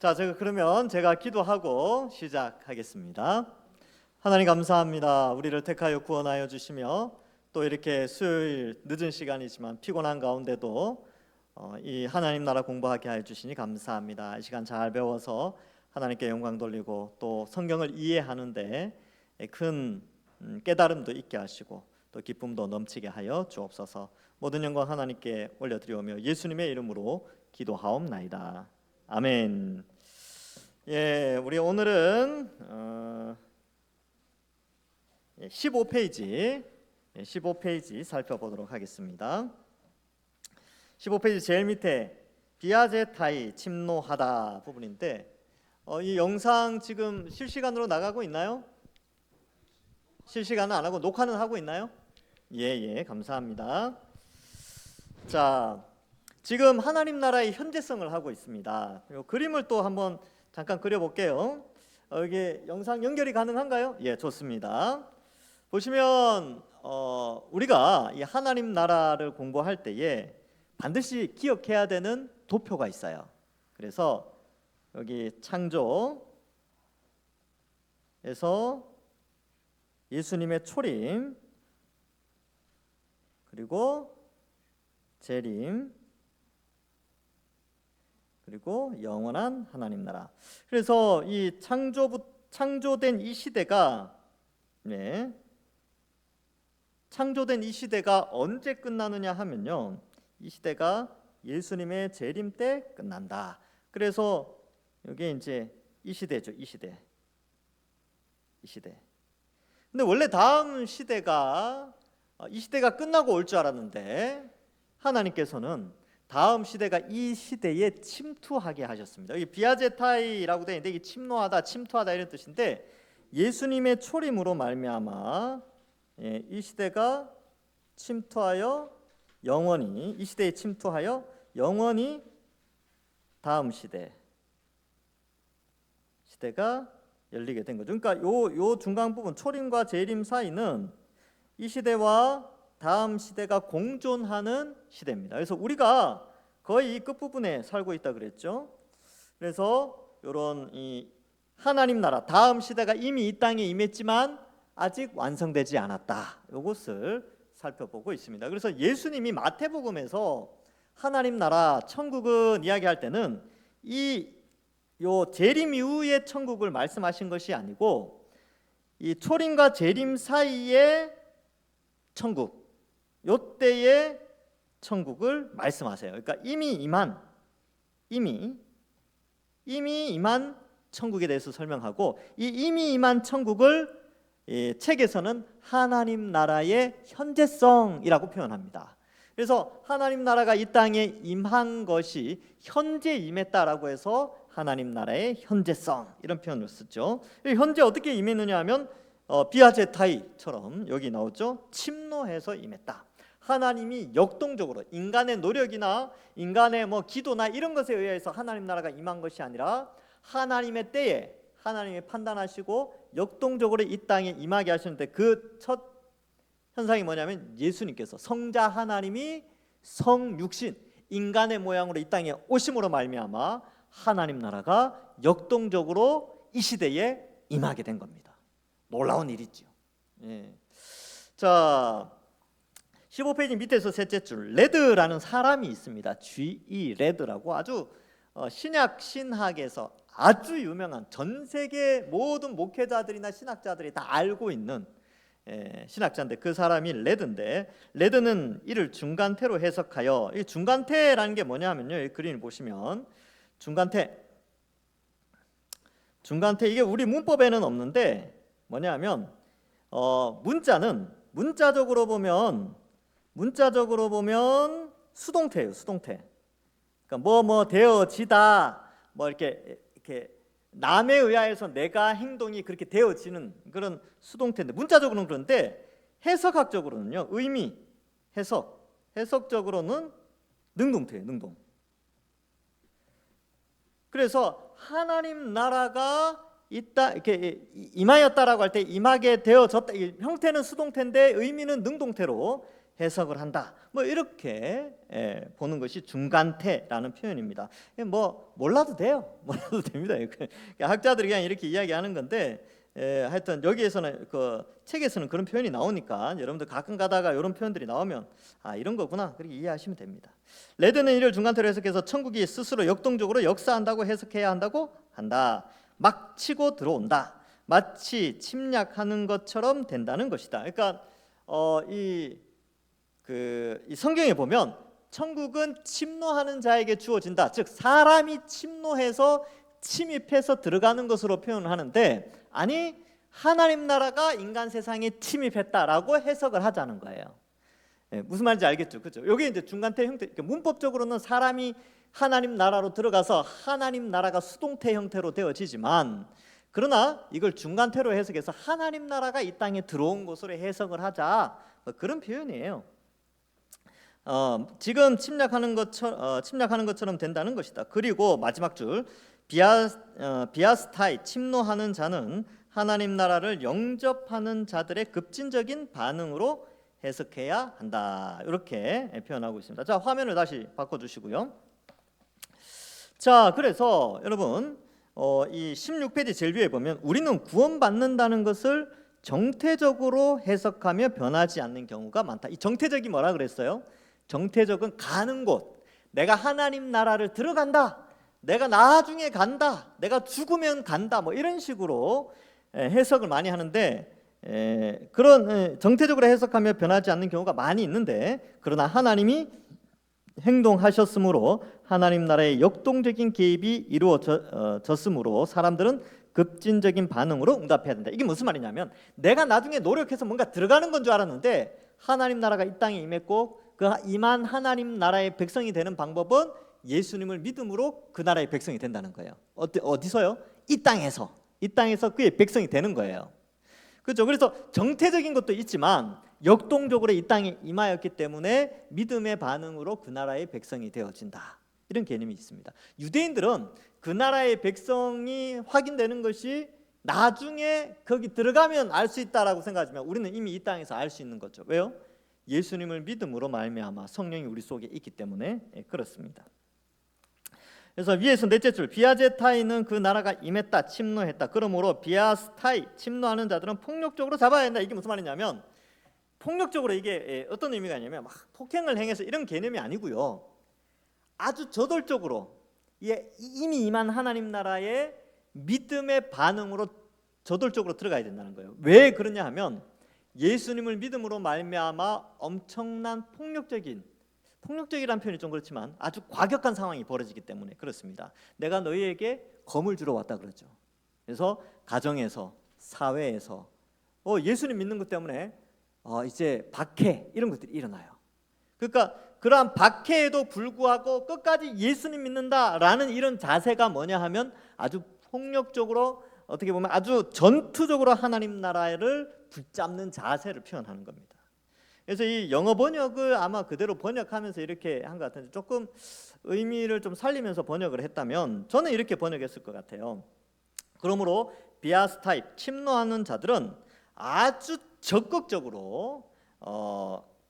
자, 그러면 제가 기도하고 시작하겠습니다. 하나님 감사합니다. 우리를 택하여 구원하여 주시며 또 이렇게 수요일 늦은 시간이지만 피곤한 가운데도 이 하나님 나라 공부하게 하여 주시니 감사합니다. 이 시간 잘 배워서 하나님께 영광 돌리고 또 성경을 이해하는데 큰 깨달음도 있게 하시고 또 기쁨도 넘치게 하여 주옵소서. 모든 영광 하나님께 올려드리오며 예수님의 이름으로 기도하옵나이다. 아멘. 예, 우리 오늘은 15페이지 살펴보도록 하겠습니다. 15페이지 제일 밑에 비아제타이 침노하다 부분인데 이 영상 지금 실시간으로 나가고 있나요? 실시간은 안 하고 녹화는 하고 있나요? 예, 감사합니다. 자, 지금 하나님 나라의 현재성을 하고 있습니다. 그림을 또 한번 잠깐 그려볼게요. 여기 영상 연결이 가능한가요? 예, 좋습니다. 보시면 우리가 이 하나님 나라를 공부할 때에 반드시 기억해야 되는 도표가 있어요. 그래서 여기 창조에서 예수님의 초림, 그리고 재림, 그리고 영원한 하나님 나라. 그래서 이 창조된 이 시대가 창조된 이 시대가 언제 끝나느냐 하면요, 이 시대가 예수님의 재림 때 끝난다. 그래서 여기 이제 이 시대죠, 이 시대. 근데 원래 다음 시대가 이 시대가 끝나고 올 줄 알았는데 하나님께서는 다음 시대가 이 시대에 침투하게 하셨습니다. 여기 비아제타이라고 되어 있는데 이게 침투하다 이런 뜻인데 예수님의 초림으로 말미암아 이 시대가 침투하여 영원히 이 시대에 침투하여 영원히 다음 시대가 열리게 된 거죠. 그러니까 요 중간 부분 초림과 재림 사이는 이 시대와 다음 시대가 공존하는 시대입니다. 그래서 우리가 거의 이 끝부분에 살고 있다 그랬죠. 그래서 이런 이 하나님 나라 다음 시대가 이미 이 땅에 임했지만 아직 완성되지 않았다. 이것을 살펴보고 있습니다. 그래서 예수님이 마태복음에서 하나님 나라 천국은 이야기할 때는 요 재림 이후의 천국을 말씀하신 것이 아니고 이 초림과 재림 사이의 천국, 요때의 천국을 말씀하세요. 그러니까 이미 임한 천국에 대해서 설명하고 이 이미 임한 천국을 이 책에서는 하나님 나라의 현재성이라고 표현합니다. 그래서 하나님 나라가 이 땅에 임한 것이 현재 임했다라고 해서 하나님 나라의 현재성 이런 표현을 쓰죠. 현재 어떻게 임했느냐 하면 비아제타이처럼 여기 나오죠. 침노해서 임했다. 하나님이 역동적으로 인간의 노력이나 인간의 기도나 이런 것에 의해서 하나님 나라가 임한 것이 아니라 하나님의 때에 하나님이 판단하시고 역동적으로 이 땅에 임하게 하시는데 그 첫 현상이 뭐냐면 예수님께서 성자 하나님이 성육신 인간의 모양으로 이 땅에 오심으로 말미암아 하나님 나라가 역동적으로 이 시대에 임하게 된 겁니다. 놀라운 일이죠. 예. 자, 15페이지 밑에서 셋째 줄 레드라는 사람이 있습니다. G.E. 레드라고 아주 신학에서 아주 유명한 전 세계 모든 목회자들이나 신학자들이 다 알고 있는 신학자인데 그 사람이 레드인데 레드는 이를 중간태로 해석하여 이 중간태라는 게 뭐냐면요, 이 그림을 보시면 중간태 이게 우리 문법에는 없는데 뭐냐면 문자적으로 보면 수동태예요. 수동태. 그러니까 뭐 되어지다 이렇게 남에 의하여서 내가 행동이 그렇게 되어지는 그런 수동태인데 문자적으로는 그런데 해석학적으로는요, 해석적으로는 능동태예요. 능동. 그래서 하나님 나라가 있다 이렇게 임하였다라고 할 때 임하게 되어졌다. 형태는 수동태인데 의미는 능동태로 해석을 한다. 뭐 이렇게 보는 것이 중간태라는 표현입니다. 뭐 몰라도 돼요. 몰라도 됩니다. 학자들이 그냥 이렇게 이야기하는 건데 하여튼 여기에서는 그 책에서는 그런 표현이 나오니까 여러분들 가끔 가다가 이런 표현들이 나오면 아 이런 거구나 그렇게 이해하시면 됩니다. 레드는 이를 중간태로 해석해서 천국이 스스로 역동적으로 역사한다고 해석해야 한다. 막 치고 들어온다. 마치 침략하는 것처럼 된다는 것이다. 그러니까 이 성경에 보면 천국은 침노하는 자에게 주어진다. 즉 사람이 침노해서 침입해서 들어가는 것으로 표현을 하는데 아니 하나님 나라가 인간 세상에 침입했다라고 해석을 하자는 거예요. 무슨 말인지 알겠죠? 그렇죠? 여기 이제 중간태 형태, 문법적으로는 사람이 하나님 나라로 들어가서 하나님 나라가 수동태 형태로 되어지지만 그러나 이걸 중간태로 해석해서 하나님 나라가 이 땅에 들어온 것으로 해석을 하자 그런 표현이에요. 지금 침략하는 것처럼 된다는 것이다. 그리고 마지막 줄 비아스타이 침노하는 자는 하나님 나라를 영접하는 자들의 급진적인 반응으로 해석해야 한다. 이렇게 표현하고 있습니다. 자, 화면을 다시 바꿔주시고요. 자, 그래서 여러분 이 16페이지 제일 위에 보면 우리는 구원받는다는 것을 정태적으로 해석하며 변하지 않는 경우가 많다. 이 정태적이 뭐라 그랬어요? 정태적은 가는 곳, 내가 하나님 나라를 들어간다, 내가 나중에 간다, 내가 죽으면 간다, 뭐 이런 식으로 해석을 많이 하는데 그런 정태적으로 해석하며 변하지 않는 경우가 많이 있는데 그러나 하나님이 행동하셨으므로 하나님 나라의 역동적인 개입이 이루어졌으므로 사람들은 급진적인 반응으로 응답해야 된다. 이게 무슨 말이냐면 내가 나중에 노력해서 뭔가 들어가는 건 줄 알았는데 하나님 나라가 이 땅에 임했고 그 임한 하나님 나라의 백성이 되는 방법은 예수님을 믿음으로 그 나라의 백성이 된다는 거예요. 어디서요? 이 땅에서 그의 백성이 되는 거예요. 그렇죠? 그래서 정태적인 것도 있지만 역동적으로 이 땅에 임하였기 때문에 믿음의 반응으로 그 나라의 백성이 되어진다. 이런 개념이 있습니다. 유대인들은 그 나라의 백성이 확인되는 것이 나중에 거기 들어가면 알 수 있다라고 생각하지만 우리는 이미 이 땅에서 알 수 있는 거죠. 왜요? 예수님을 믿음으로 말미암아 성령이 우리 속에 있기 때문에 그렇습니다. 그래서 위에서 넷째 줄 비아제타이는 그 나라가 임했다 침노했다. 그러므로 비아스타이 침노하는 자들은 폭력적으로 잡아야 한다. 이게 무슨 말이냐면 폭력적으로 이게 어떤 의미가 있냐면 막 폭행을 행해서 이런 개념이 아니고요. 아주 저돌적으로 이미 임한 하나님 나라의 믿음의 반응으로 저돌적으로 들어가야 된다는 거예요. 왜 그러냐 하면 예수님을 믿음으로 말미암아 엄청난 폭력적이라는 표현이 좀 그렇지만 아주 과격한 상황이 벌어지기 때문에 그렇습니다. 내가 너희에게 검을 주러 왔다 그러죠. 그래서 가정에서 사회에서 예수님 믿는 것 때문에 이제 박해 이런 것들이 일어나요. 그러니까 그러한 박해에도 불구하고 끝까지 예수님 믿는다라는 이런 자세가 뭐냐 하면 아주 폭력적으로 어떻게 보면 아주 전투적으로 하나님 나라를 붙잡는 자세를 표현하는 겁니다. 그래서 이 영어 번역을 아마 그대로 번역하면서 이렇게 한 것 같은데 조금 의미를 좀 살리면서 번역을 했다면 저는 이렇게 번역했을 것 같아요. 그러므로 비아스타입 침노하는 자들은 아주 적극적으로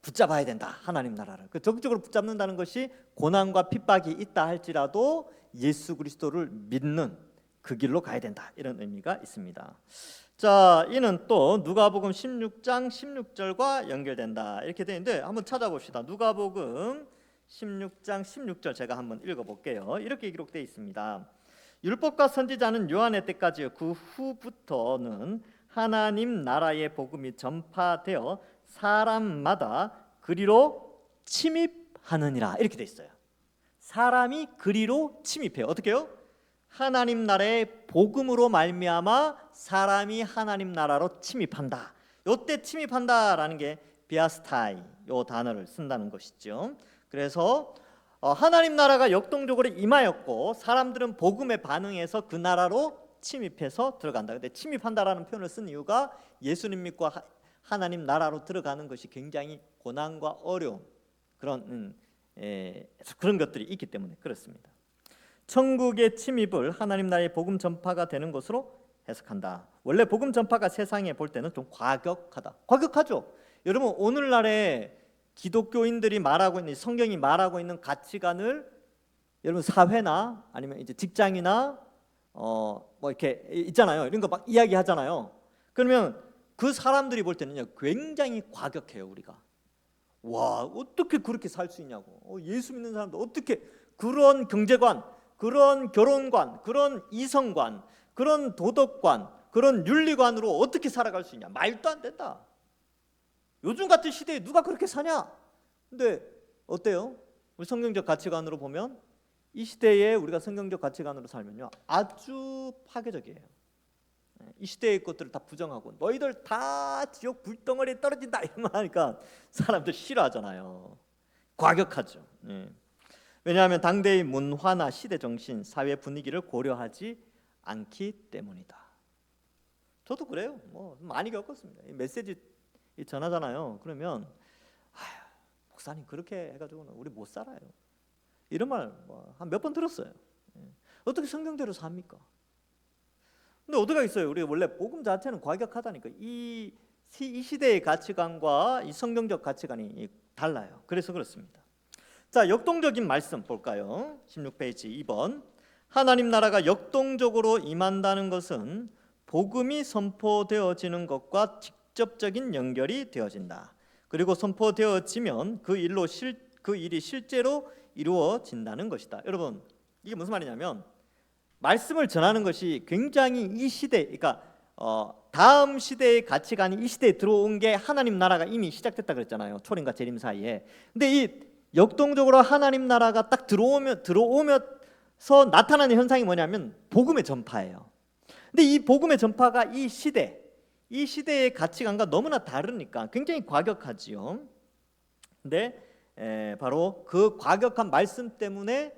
붙잡아야 된다. 하나님 나라를. 그 적극적으로 붙잡는다는 것이 고난과 핍박이 있다 할지라도 예수 그리스도를 믿는 그 길로 가야 된다. 이런 의미가 있습니다. 자, 이는 또 누가복음 16장 16절과 연결된다. 이렇게 되어 있는데 한번 찾아봅시다. 누가복음 16장 16절 제가 한번 읽어볼게요. 이렇게 기록되어 있습니다. 율법과 선지자는 요한의 때까지 그 후부터는 하나님 나라의 복음이 전파되어 사람마다 그리로 침입하느니라. 이렇게 되어 있어요. 사람이 그리로 침입해요. 어떻게 해요? 하나님 나라의 복음으로 말미암아 사람이 하나님 나라로 침입한다. 이때 침입한다라는 게 비아스타이 요 단어를 쓴다는 것이죠. 그래서 하나님 나라가 역동적으로 임하였고 사람들은 복음에 반응해서 그 나라로 침입해서 들어간다. 근데 침입한다라는 표현을 쓴 이유가 예수님 믿고 하나님 나라로 들어가는 것이 굉장히 고난과 어려움 그런 것들이 있기 때문에 그렇습니다. 천국의 침입을 하나님 나라의 복음 전파가 되는 것으로 해석한다. 원래 복음 전파가 세상에 볼 때는 좀 과격하다. 과격하죠. 여러분 오늘날에 기독교인들이 말하고 있는 성경이 말하고 있는 가치관을 여러분 사회나 아니면 이제 직장이나 뭐 이렇게 있잖아요. 이런 거 막 이야기하잖아요. 그러면 그 사람들이 볼 때는요 굉장히 과격해요. 우리가 와 어떻게 그렇게 살 수 있냐고. 예수 믿는 사람들 어떻게 그런 경제관, 그런 결혼관, 그런 이성관, 그런 도덕관, 그런 윤리관으로 어떻게 살아갈 수 있냐. 말도 안 된다. 요즘 같은 시대에 누가 그렇게 사냐. 근데 어때요? 우리 성경적 가치관으로 보면 이 시대에 우리가 성경적 가치관으로 살면요 아주 파괴적이에요. 이 시대의 것들을 다 부정하고 너희들 다 지옥 불덩어리에 떨어진다 이런 말 하니까 사람들 싫어하잖아요. 과격하죠. 왜냐하면 당대의 문화나 시대 정신, 사회 분위기를 고려하지 않기 때문이다. 저도 그래요. 뭐 많이 겪었습니다. 이 메시지 전하잖아요. 그러면 목사님 그렇게 해가지고는 우리 못 살아요. 이런 말 한 몇 번 들었어요. 어떻게 성경대로 삽니까? 근데 어디가 있어요? 우리 원래 복음 자체는 과격하다니까. 이 시대의 가치관과 이 성경적 가치관이 달라요. 그래서 그렇습니다. 자, 역동적인 말씀 볼까요? 16페이지 2번. 하나님 나라가 역동적으로 임한다는 것은 복음이 선포되어지는 것과 직접적인 연결이 되어진다. 그리고 선포되어지면 그 일이 실제로 이루어진다는 것이다. 여러분, 이게 무슨 말이냐면 말씀을 전하는 것이 굉장히 이 시대, 그러니까 다음 시대의 가치관이 이 시대에 들어온 게 하나님 나라가 이미 시작됐다 그랬잖아요. 초림과 재림 사이에. 근데 이 역동적으로 하나님 나라가 딱 들어오면서 나타나는 현상이 뭐냐면 복음의 전파예요. 근데 이 복음의 전파가 이 시대의 가치관과 너무나 다르니까 굉장히 과격하지요. 근데 바로 그 과격한 말씀 때문에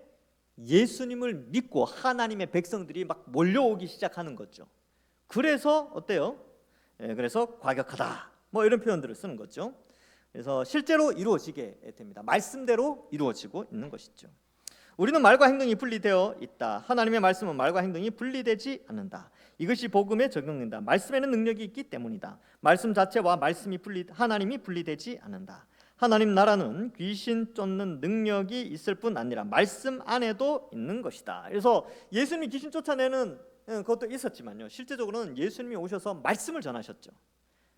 예수님을 믿고 하나님의 백성들이 막 몰려오기 시작하는 거죠. 그래서 어때요? 그래서 과격하다 뭐 이런 표현들을 쓰는 거죠. 그래서 실제로 이루어지게 됩니다. 말씀대로 이루어지고 있는 것이죠. 우리는 말과 행동이 분리되어 있다. 하나님의 말씀은 말과 행동이 분리되지 않는다. 이것이 복음에 적용된다. 말씀에는 능력이 있기 때문이다. 말씀 자체와 하나님이 분리되지 않는다. 하나님 나라는 귀신 쫓는 능력이 있을 뿐 아니라 말씀 안에도 있는 것이다. 그래서 예수님이 귀신 쫓아내는 것도 있었지만요. 실제적으로는 예수님이 오셔서 말씀을 전하셨죠.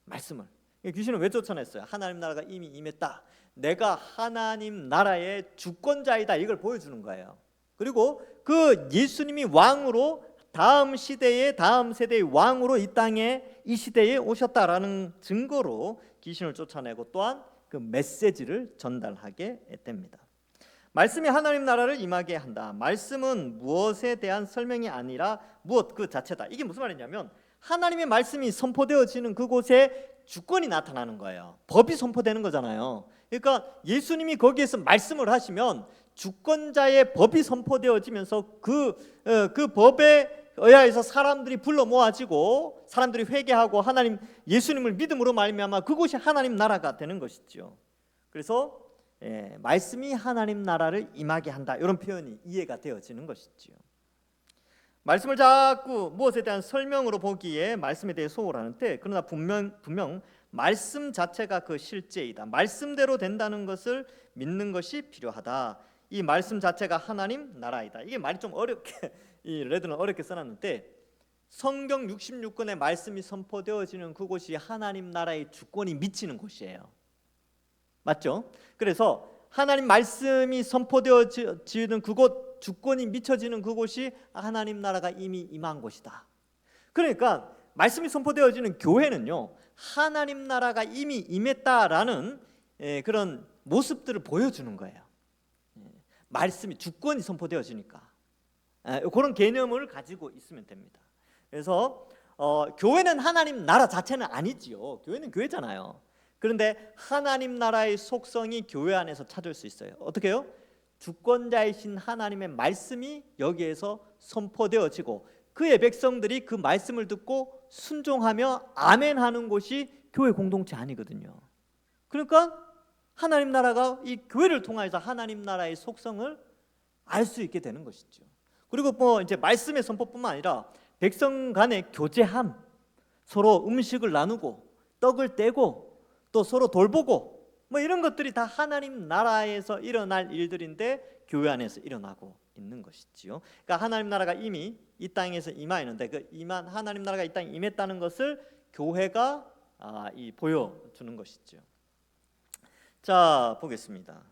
말씀을. 귀신은 왜 쫓아냈어요? 하나님 나라가 이미 임했다. 내가 하나님 나라의 주권자이다. 이걸 보여주는 거예요. 그리고 그 예수님이 왕으로 다음 시대의 다음 세대의 왕으로 이 땅에 이 시대에 오셨다라는 증거로 귀신을 쫓아내고 또한 그 메시지를 전달하게 됩니다. 말씀이 하나님 나라를 임하게 한다. 말씀은 무엇에 대한 설명이 아니라 무엇 그 자체다. 이게 무슨 말이냐면 하나님의 말씀이 선포되어지는 그곳에 주권이 나타나는 거예요. 법이 선포되는 거잖아요. 그러니까 예수님이 거기에서 말씀을 하시면 주권자의 법이 선포되어지면서 그 법에 의하여서 사람들이 불러 모아지고 사람들이 회개하고 예수님을 믿음으로 말미암아 그곳이 하나님 나라가 되는 것이죠. 그래서 말씀이 하나님 나라를 임하게 한다. 이런 표현이 이해가 되어지는 것이죠. 말씀을 자꾸 무엇에 대한 설명으로 보기에 말씀에 대해 소홀하는데 그러나 분명 말씀 자체가 그 실제이다. 말씀대로 된다는 것을 믿는 것이 필요하다. 이 말씀 자체가 하나님 나라이다. 이게 말이 좀 어렵게 이 레드는 어렵게 써놨는데 성경 66권의 말씀이 선포되어지는 그곳이 하나님 나라의 주권이 미치는 곳이에요. 맞죠? 그래서 하나님 말씀이 선포되어지는 그곳, 주권이 미쳐지는 그곳이 하나님 나라가 이미 임한 곳이다. 그러니까 말씀이 선포되어지는 교회는요 하나님 나라가 이미 임했다라는 그런 모습들을 보여주는 거예요. 말씀이 주권이 선포되어지니까 그런 개념을 가지고 있으면 됩니다. 그래서 교회는 하나님 나라 자체는 아니지요. 교회는 교회잖아요. 그런데 하나님 나라의 속성이 교회 안에서 찾을 수 있어요. 어떻게 해요? 주권자이신 하나님의 말씀이 여기에서 선포되어지고 그의 백성들이 그 말씀을 듣고 순종하며 아멘하는 곳이 교회 공동체 아니거든요. 그러니까 하나님 나라가 이 교회를 통해서 하나님 나라의 속성을 알 수 있게 되는 것이죠. 그리고 뭐 이제 말씀의 선포뿐만 아니라 백성 간의 교제함, 서로 음식을 나누고 떡을 떼고 또 서로 돌보고 뭐 이런 것들이 다 하나님 나라에서 일어날 일들인데 교회 안에서 일어나고 있는 것이지요. 그러니까 하나님 나라가 이미 이 땅에서 임하였는데 그 임한 하나님 나라가 이 땅에 임했다는 것을 교회가 보여주는 것이죠. 자, 보겠습니다.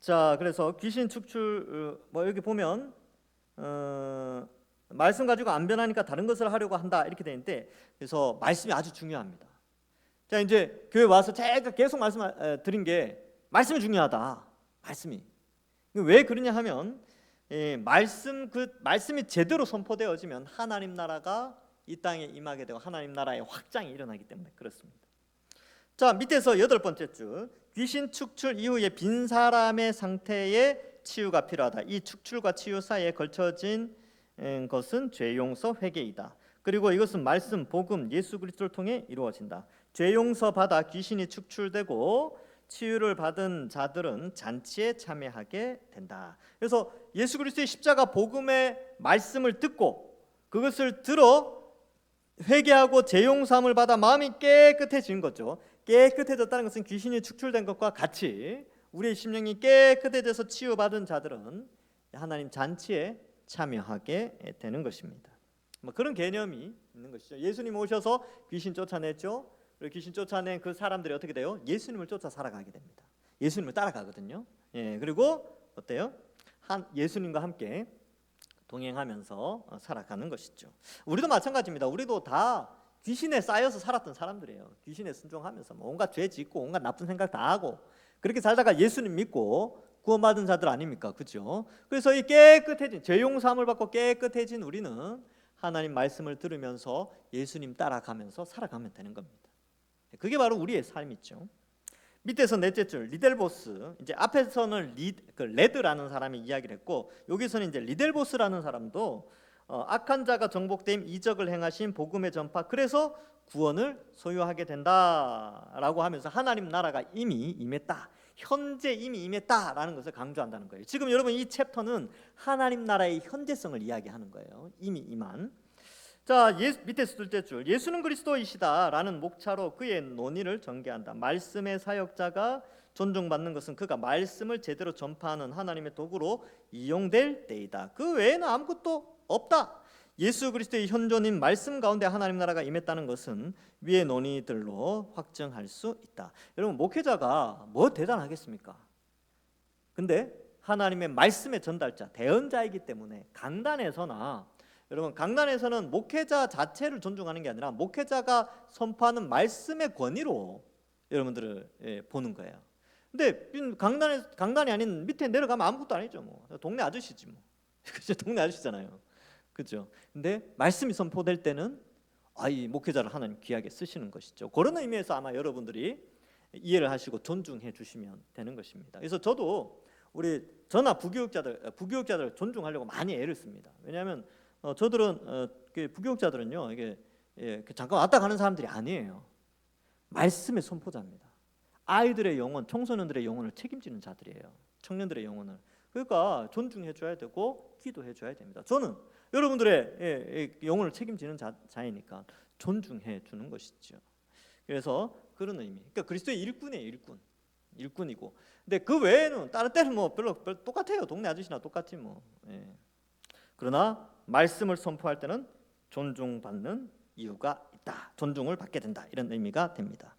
자, 그래서 귀신 축출 뭐 여기 보면 말씀 가지고 안 변하니까 다른 것을 하려고 한다 이렇게 되어 있는데, 그래서 말씀이 아주 중요합니다. 자, 이제 교회 와서 제가 계속 말씀 드린 게 말씀이 중요하다. 말씀이 왜 그러냐 하면 말씀이 제대로 선포되어지면 하나님 나라가 이 땅에 임하게 되고 하나님 나라의 확장이 일어나기 때문에 그렇습니다. 자, 밑에서 8번째 줄, 귀신 축출 이후에 빈 사람의 상태에 치유가 필요하다. 이 축출과 치유 사이에 걸쳐진 것은 죄 용서 회개이다. 그리고 이것은 말씀, 복음, 예수 그리스도를 통해 이루어진다. 죄 용서 받아 귀신이 축출되고 치유를 받은 자들은 잔치에 참여하게 된다. 그래서 예수 그리스도의 십자가 복음의 말씀을 듣고 그것을 들어 회개하고 죄 용서함을 받아 마음이 깨끗해진 거죠. 깨끗해졌다는 것은 귀신이 축출된 것과 같이 우리의 심령이 깨끗해져서 치유받은 자들은 하나님 잔치에 참여하게 되는 것입니다. 뭐 그런 개념이 있는 것이죠. 예수님 오셔서 귀신 쫓아냈죠. 그리고 귀신 쫓아낸 그 사람들이 어떻게 돼요? 예수님을 쫓아 살아가게 됩니다. 예수님을 따라가거든요. 그리고 어때요? 예수님과 함께 동행하면서 살아가는 것이죠. 우리도 마찬가지입니다. 우리도 다 귀신에 쌓여서 살았던 사람들이에요. 귀신에 순종하면서 온갖 죄 짓고 온갖 나쁜 생각 다 하고 그렇게 살다가 예수님 믿고 구원받은 자들 아닙니까? 그렇죠? 그래서 이 깨끗해진 죄 용서함을 받고 깨끗해진 우리는 하나님 말씀을 들으면서 예수님 따라가면서 살아가면 되는 겁니다. 그게 바로 우리의 삶이죠. 밑에서 넷째 줄 리델보스, 이제 앞에서는 레드라는 사람이 이야기를 했고 여기서는 이제 리델보스라는 사람도 악한 자가 정복됨, 이적을 행하신 복음의 전파, 그래서 구원을 소유하게 된다라고 하면서 하나님 나라가 이미 임했다, 현재 이미 임했다라는 것을 강조한다는 거예요. 지금 여러분 이 챕터는 하나님 나라의 현재성을 이야기하는 거예요. 이미 임한. 자, 밑에서 둘째 줄, 예수는 그리스도이시다라는 목차로 그의 논의를 전개한다. 말씀의 사역자가 존중받는 것은 그가 말씀을 제대로 전파하는 하나님의 도구로 이용될 때이다. 그 외에는 아무것도 없다. 예수 그리스도의 현존인 말씀 가운데 하나님 나라가 임했다는 것은 위의 논의들로 확증할 수 있다. 여러분, 목회자가 뭐 대단하겠습니까? 근데 하나님의 말씀의 전달자, 대언자이기 때문에 강단에서나, 여러분 강단에서는 목회자 자체를 존중하는 게 아니라 목회자가 선포하는 말씀의 권위로 여러분들을 보는 거예요. 근데 강단이 아닌 밑에 내려가면 아무것도 아니죠. 뭐 동네 아저씨지 뭐. 그죠? 동네 아저씨잖아요. 그죠? 근데 말씀이 선포될 때는 이 목회자를 하나님 귀하게 쓰시는 것이죠. 그런 의미에서 아마 여러분들이 이해를 하시고 존중해 주시면 되는 것입니다. 그래서 저도 우리 저나 부교육자들 존중하려고 많이 애를 씁니다. 왜냐하면 저들은 부교육자들은요, 이게 잠깐 왔다 가는 사람들이 아니에요. 말씀의 선포자입니다. 아이들의 영혼, 청소년들의 영혼을 책임지는 자들이에요. 청년들의 영혼을. 그러니까 존중해 줘야 되고 기도해 줘야 됩니다. 저는 여러분들의 영혼을 책임지는 자이니까 존중해 주는 것이죠. 그래서 그런 의미. 그러니까 그리스도의 일꾼이에요, 일꾼이고. 근데 그 외에는 다른 때는 뭐 별로 똑같아요. 동네 아저씨나 똑같지 뭐. 그러나 말씀을 선포할 때는 존중받는 이유가 있다. 존중을 받게 된다. 이런 의미가 됩니다.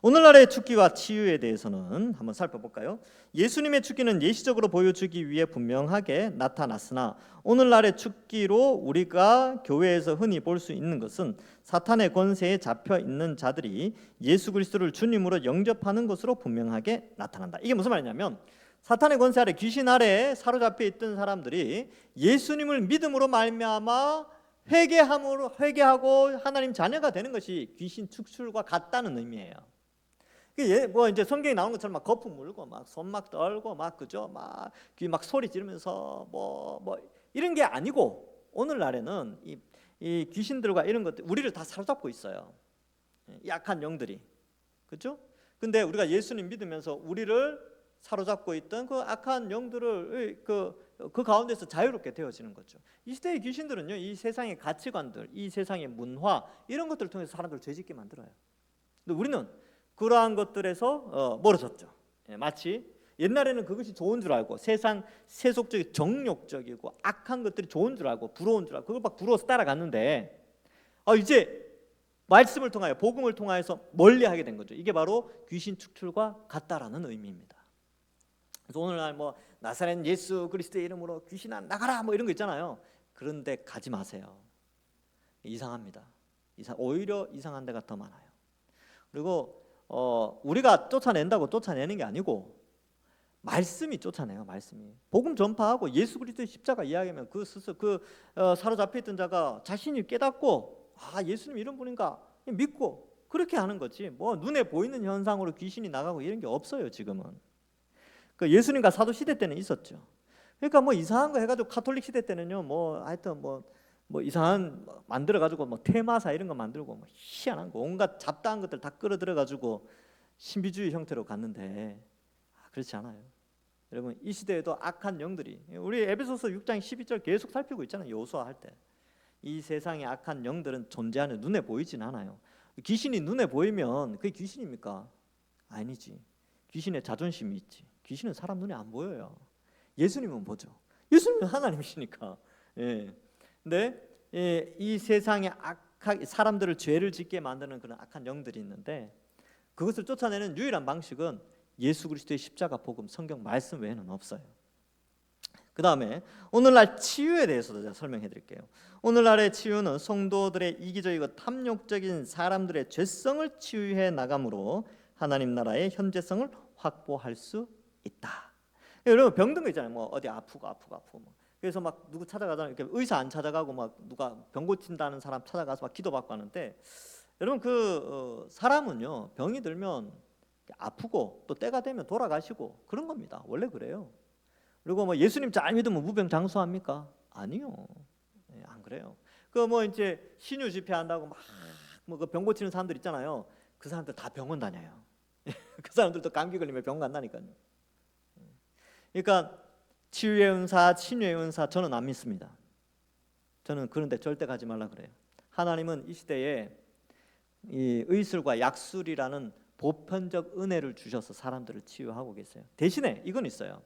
오늘날의 축기와 치유에 대해서는 한번 살펴볼까요? 예수님의 축기는 예시적으로 보여주기 위해 분명하게 나타났으나 오늘날의 축기로 우리가 교회에서 흔히 볼 수 있는 것은 사탄의 권세에 잡혀 있는 자들이 예수 그리스도를 주님으로 영접하는 것으로 분명하게 나타난다. 이게 무슨 말이냐면 사탄의 권세 아래, 귀신 아래 사로잡혀 있던 사람들이 예수님을 믿음으로 말미암아 회개하고 하나님 자녀가 되는 것이 귀신 축출과 같다는 의미예요. 뭐 이제 성경에 나오는 것처럼 막 거품 물고 막 손 막 떨고 막 그죠, 막 귀 막 소리 지르면서 뭐 이런 게 아니고 오늘날에는 이 귀신들과 이런 것들 우리를 다 사로잡고 있어요. 약한 영들이, 그죠? 근데 우리가 예수님 믿으면서 우리를 사로잡고 있던 그 악한 영들을 그 가운데서 자유롭게 되어지는 거죠. 이 시대의 귀신들은요, 이 세상의 가치관들, 이 세상의 문화 이런 것들을 통해서 사람들을 죄짓게 만들어요. 근데 우리는 그러한 것들에서 멀어졌죠. 마치 옛날에는 그것이 좋은 줄 알고 세상 세속적이고 정욕적이고 악한 것들이 좋은 줄 알고 부러운 줄 알고 그걸 막 부러워서 따라갔는데 이제 말씀을 통하여 복음을 통하여서 멀리하게 된 거죠. 이게 바로 귀신 축출과 같다라는 의미입니다. 그래서 오늘날 뭐 나사렛 예수 그리스도의 이름으로 귀신아 나가라 뭐 이런 거 있잖아요. 그런데 가지 마세요. 이상합니다. 오히려 이상한 데가 더 많아요. 그리고 우리가 쫓아낸다고 쫓아내는 게 아니고 말씀이 쫓아내요. 말씀이 복음 전파하고 예수 그리스도의 십자가 이야기하면 그 스스로 사로잡혀 있던 자가 자신이 깨닫고 예수님 이런 분인가 믿고 그렇게 하는 거지. 뭐 눈에 보이는 현상으로 귀신이 나가고 이런 게 없어요. 지금은. 그 예수님과 사도 시대 때는 있었죠. 그러니까 뭐 이상한 거 해가지고 카톨릭 시대 때는요. 뭐 하여튼 뭐 이상한 만들어 가지고 뭐 테마사 이런 거 만들고 뭐 희한한 거 온갖 잡다한 것들 다 끌어들여 가지고 신비주의 형태로 갔는데 그렇지 않아요. 여러분 이 시대에도 악한 영들이 우리 에베소서 6장 12절 계속 살피고 있잖아요. 여호수아 할 때. 이 세상의 악한 영들은 존재하는 눈에 보이진 않아요. 귀신이 눈에 보이면 그게 귀신입니까? 아니지. 귀신의 자존심이 있지. 귀신은 사람 눈에 안 보여요. 예수님은 보죠. 예수님은 하나님이시니까. 근데 이 세상에 사람들을 죄를 짓게 만드는 그런 악한 영들이 있는데 그것을 쫓아내는 유일한 방식은 예수 그리스도의 십자가 복음 성경 말씀 외에는 없어요. 그 다음에 오늘날 치유에 대해서도 제가 설명해 드릴게요. 오늘날의 치유는 성도들의 이기적이고 탐욕적인 사람들의 죄성을 치유해 나감으로 하나님 나라의 현재성을 확보할 수 있다. 여러분 병든 거 있잖아요. 뭐 어디 아프고 뭐. 그래서 막 누구 찾아가잖아요. 이렇게 의사 안 찾아가고 막 누가 병 고친다는 사람 찾아가서 막 기도받고 하는데 여러분 그 사람은요 병이 들면 아프고 또 때가 되면 돌아가시고 그런 겁니다. 원래 그래요. 그리고 뭐 예수님 잘 믿으면 무병장수합니까? 아니요. 안 그래요. 그 뭐 이제 신유 집회한다고 막 뭐 그 병 고치는 사람들 있잖아요. 그 사람들 다 병원 다녀요. 그 사람들도 감기 걸리면 병원 간다니까요. 그러니까 치유의 은사, 신유의 은사 저는 안 믿습니다. 저는 그런데 절대 가지 말라 그래요. 하나님은 이 시대에 이 의술과 약술이라는 보편적 은혜를 주셔서 사람들을 치유하고 계세요. 대신에 이건 있어요.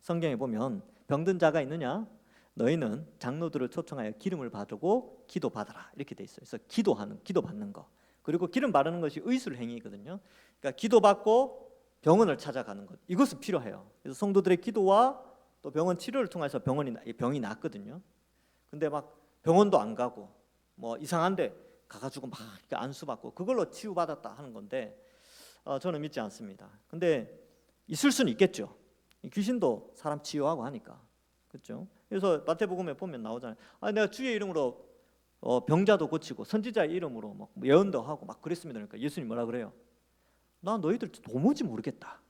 성경에 보면 병든 자가 있느냐? 너희는 장로들을 초청하여 기름을 바르고 기도받아라 이렇게 돼 있어요. 그래서 기도 받는 거. 그리고 기름 바르는 것이 의술 행위거든요. 그러니까 기도받고 병원을 찾아가는 것. 이것은 필요해요. 그래서 성도들의 기도와 또 병원 치료를 통해서 병이 낫거든요. 근데 막 병원도 안 가고 뭐 이상한데 가가지고 막 이렇게 안수받고 그걸로 치유받았다 하는 건데 저는 믿지 않습니다. 근데 있을 수는 있겠죠. 귀신도 사람 치유하고 하니까. 그렇죠? 그래서 마태복음에 보면 나오잖아요. 내가 주의 이름으로 병자도 고치고 선지자의 이름으로 막 예언도 하고 막 그랬습니다. 그러니까 예수님 뭐라 그래요? 나 너희들 도무지 모르겠다.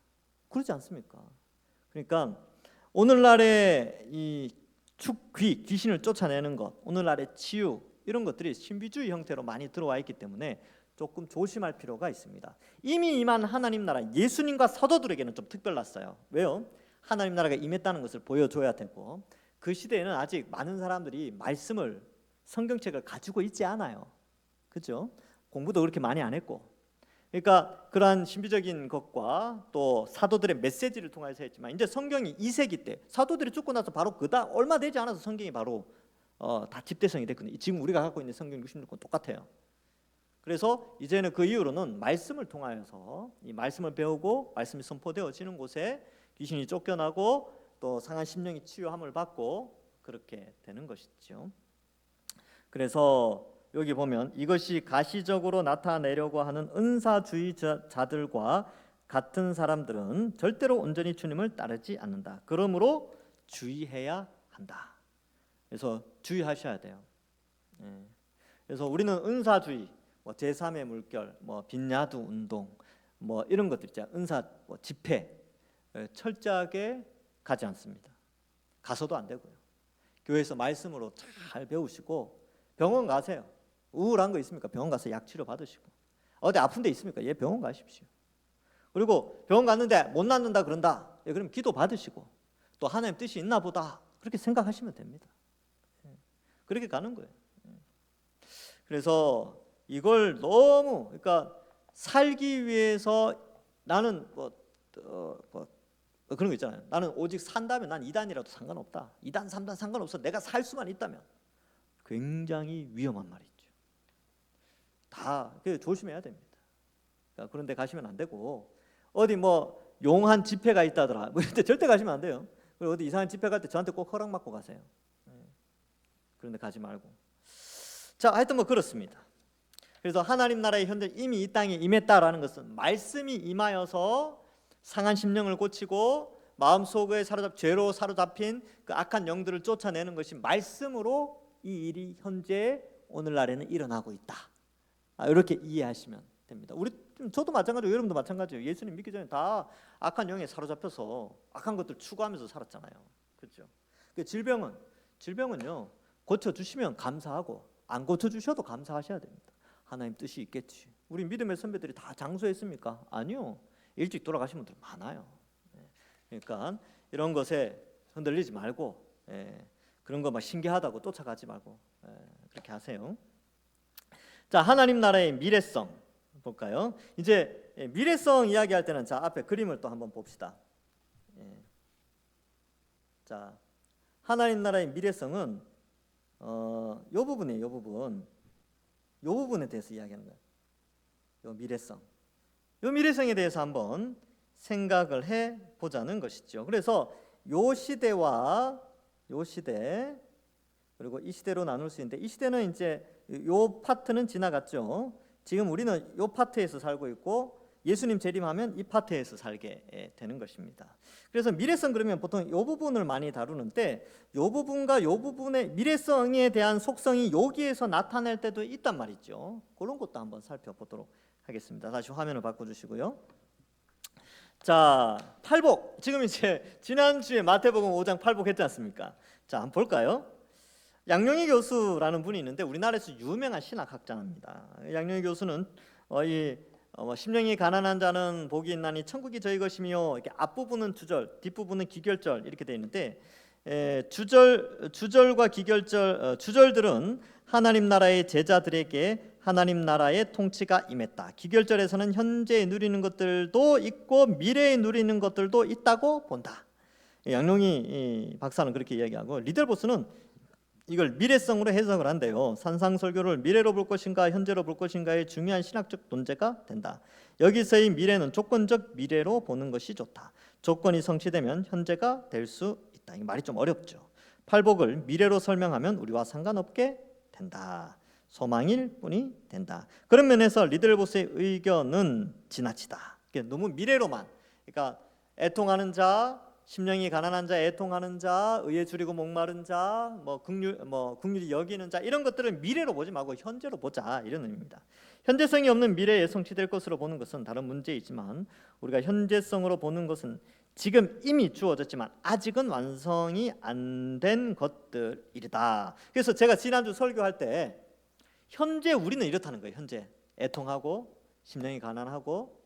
그러지 않습니까? 그러니까 오늘날의 이 귀신을 쫓아내는 것, 오늘날의 치유 이런 것들이 신비주의 형태로 많이 들어와 있기 때문에 조금 조심할 필요가 있습니다. 이미 임한 하나님 나라, 예수님과 사도들에게는 좀 특별났어요. 왜요? 하나님 나라가 임했다는 것을 보여줘야 되고 그 시대에는 아직 많은 사람들이 말씀을 성경책을 가지고 있지 않아요. 그렇죠? 공부도 그렇게 많이 안 했고 그러니까 그러한 신비적인 것과 또 사도들의 메시지를 통해서 했지만 이제 성경이 2세기 때 사도들이 죽고 나서 바로 그다음 얼마 되지 않아서 성경이 바로 다 집대성이 됐거든요. 지금 우리가 갖고 있는 성경 66권 똑같아요. 그래서 이제는 그 이후로는 말씀을 통하여서 이 말씀을 배우고 말씀이 선포되어지는 곳에 귀신이 쫓겨나고 또 상한 심령이 치유함을 받고 그렇게 되는 것이죠. 그래서 여기 보면 이것이 가시적으로 나타내려고 하는 은사주의자들과 같은 사람들은 절대로 온전히 주님을 따르지 않는다. 그러므로 주의해야 한다. 그래서 주의하셔야 돼요. 그래서 우리는 은사주의, 뭐 제3의 물결, 뭐 빈야두 운동, 뭐 이런 것들 있잖아요. 은사 뭐 집회 철저하게 가지 않습니다. 가서도 안 되고요. 교회에서 말씀으로 잘 배우시고 병원 가세요. 우울한 거 있습니까? 병원 가서 약 치료 받으시고 어디 아픈 데 있습니까? 예, 병원 가십시오. 그리고 병원 갔는데 못 낫는다 그런다. 예, 그럼 기도 받으시고 또 하나님 뜻이 있나 보다 그렇게 생각하시면 됩니다. 그렇게 가는 거예요. 그래서 이걸 너무 그러니까 살기 위해서 나는 그런 거 있잖아요. 나는 오직 산다면 난 2단이라도 상관없다. 2단, 3단 상관없어. 내가 살 수만 있다면. 굉장히 위험한 말이죠. 다 조심해야 됩니다. 그러니까 그런 데 가시면 안 되고, 어디 뭐 용한 집회가 있다더라, 뭐 이런데 절대 가시면 안 돼요. 그리고 어디 이상한 집회 갈 때 저한테 꼭 허락 받고 가세요. 그런 데 가지 말고. 자, 하여튼 뭐 그렇습니다. 그래서 하나님 나라의 현재 이미 이 땅에 임했다라는 것은 말씀이 임하여서 상한 심령을 고치고 마음속에 죄로 사로잡힌 그 악한 영들을 쫓아내는 것이 말씀으로 이 일이 현재 오늘날에는 일어나고 있다. 이렇게 이해하시면 됩니다. 저도 마찬가지고 여러분도 마찬가지예요. 예수님 믿기 전에 다 악한 영에 사로잡혀서 악한 것들 추구하면서 살았잖아요. 그렇죠? 그 질병은요, 고쳐주시면 감사하고 안 고쳐주셔도 감사하셔야 됩니다. 하나님 뜻이 있겠지. 우리 믿음의 선배들이 다 장수했습니까? 아니요. 일찍 돌아가신 분들 많아요. 그러니까 이런 것에 흔들리지 말고, 그런 거 막 신기하다고 쫓아가지 말고, 그렇게 하세요. 자, 하나님 나라의 미래성 볼까요? 이제 미래성 이야기할 때는 자, 앞에 그림을 또 한번 봅시다. 자, 하나님 나라의 미래성은 요 부분이에요. 요 부분에 대해서 이야기하는 거예요. 요 미래성. 요 미래성에 대해서 한번 생각을 해 보자는 것이죠. 그래서 요 시대와 요 시대, 그리고 이 시대로 나눌 수 있는데, 이 시대는 이제 요 파트는 지나갔죠. 지금 우리는 요 파트에서 살고 있고, 예수님 재림하면 이 파트에서 살게 되는 것입니다. 그래서 미래성 그러면 보통 요 부분을 많이 다루는데, 요 부분과 요 부분의 미래성에 대한 속성이 여기에서 나타날 때도 있단 말이죠. 그런 것도 한번 살펴보도록 하겠습니다. 다시 화면을 바꿔주시고요. 자, 팔복. 지금 이제 지난주에 마태복음 5장 팔복 했지 않습니까? 자, 한번 볼까요? 양용희 교수라는 분이 있는데 우리나라에서 유명한 신학학자입니다. 양용희 교수는 심령이 가난한 자는 복이 있나니 천국이 저희 것이며, 이렇게 앞부분은 주절, 뒷부분은 기결절 이렇게 되어 있는데, 주절과 기결절, 주절들은 하나님 나라의 제자들에게 하나님 나라의 통치가 임했다. 기결절에서는 현재 누리는 것들도 있고 미래에 누리는 것들도 있다고 본다. 양용희 박사는 그렇게 이야기하고, 리델보스는 이걸 미래성으로 해석을 한대요. 산상설교를 미래로 볼 것인가 현재로 볼 것인가의 중요한 신학적 논제가 된다. 여기서의 미래는 조건적 미래로 보는 것이 좋다. 조건이 성취되면 현재가 될 수 있다. 이 말이 좀 어렵죠. 팔복을 미래로 설명하면 우리와 상관없게 된다. 소망일 뿐이 된다. 그런 면에서 리델보스의 의견은 지나치다. 너무 미래로만, 그러니까 애통하는 자, 심령이 가난한 자, 애통하는 자, 의에 줄이고 목마른 자, 긍휼히 여기는 자, 이런 것들을 미래로 보지 말고 현재로 보자, 이런 의미입니다. 현재성이 없는 미래에 성취될 것으로 보는 것은 다른 문제이지만, 우리가 현재성으로 보는 것은 지금 이미 주어졌지만 아직은 완성이 안 된 것들이다. 그래서 제가 지난주 설교할 때 현재 우리는 이렇다는 거예요. 현재 애통하고 심령이 가난하고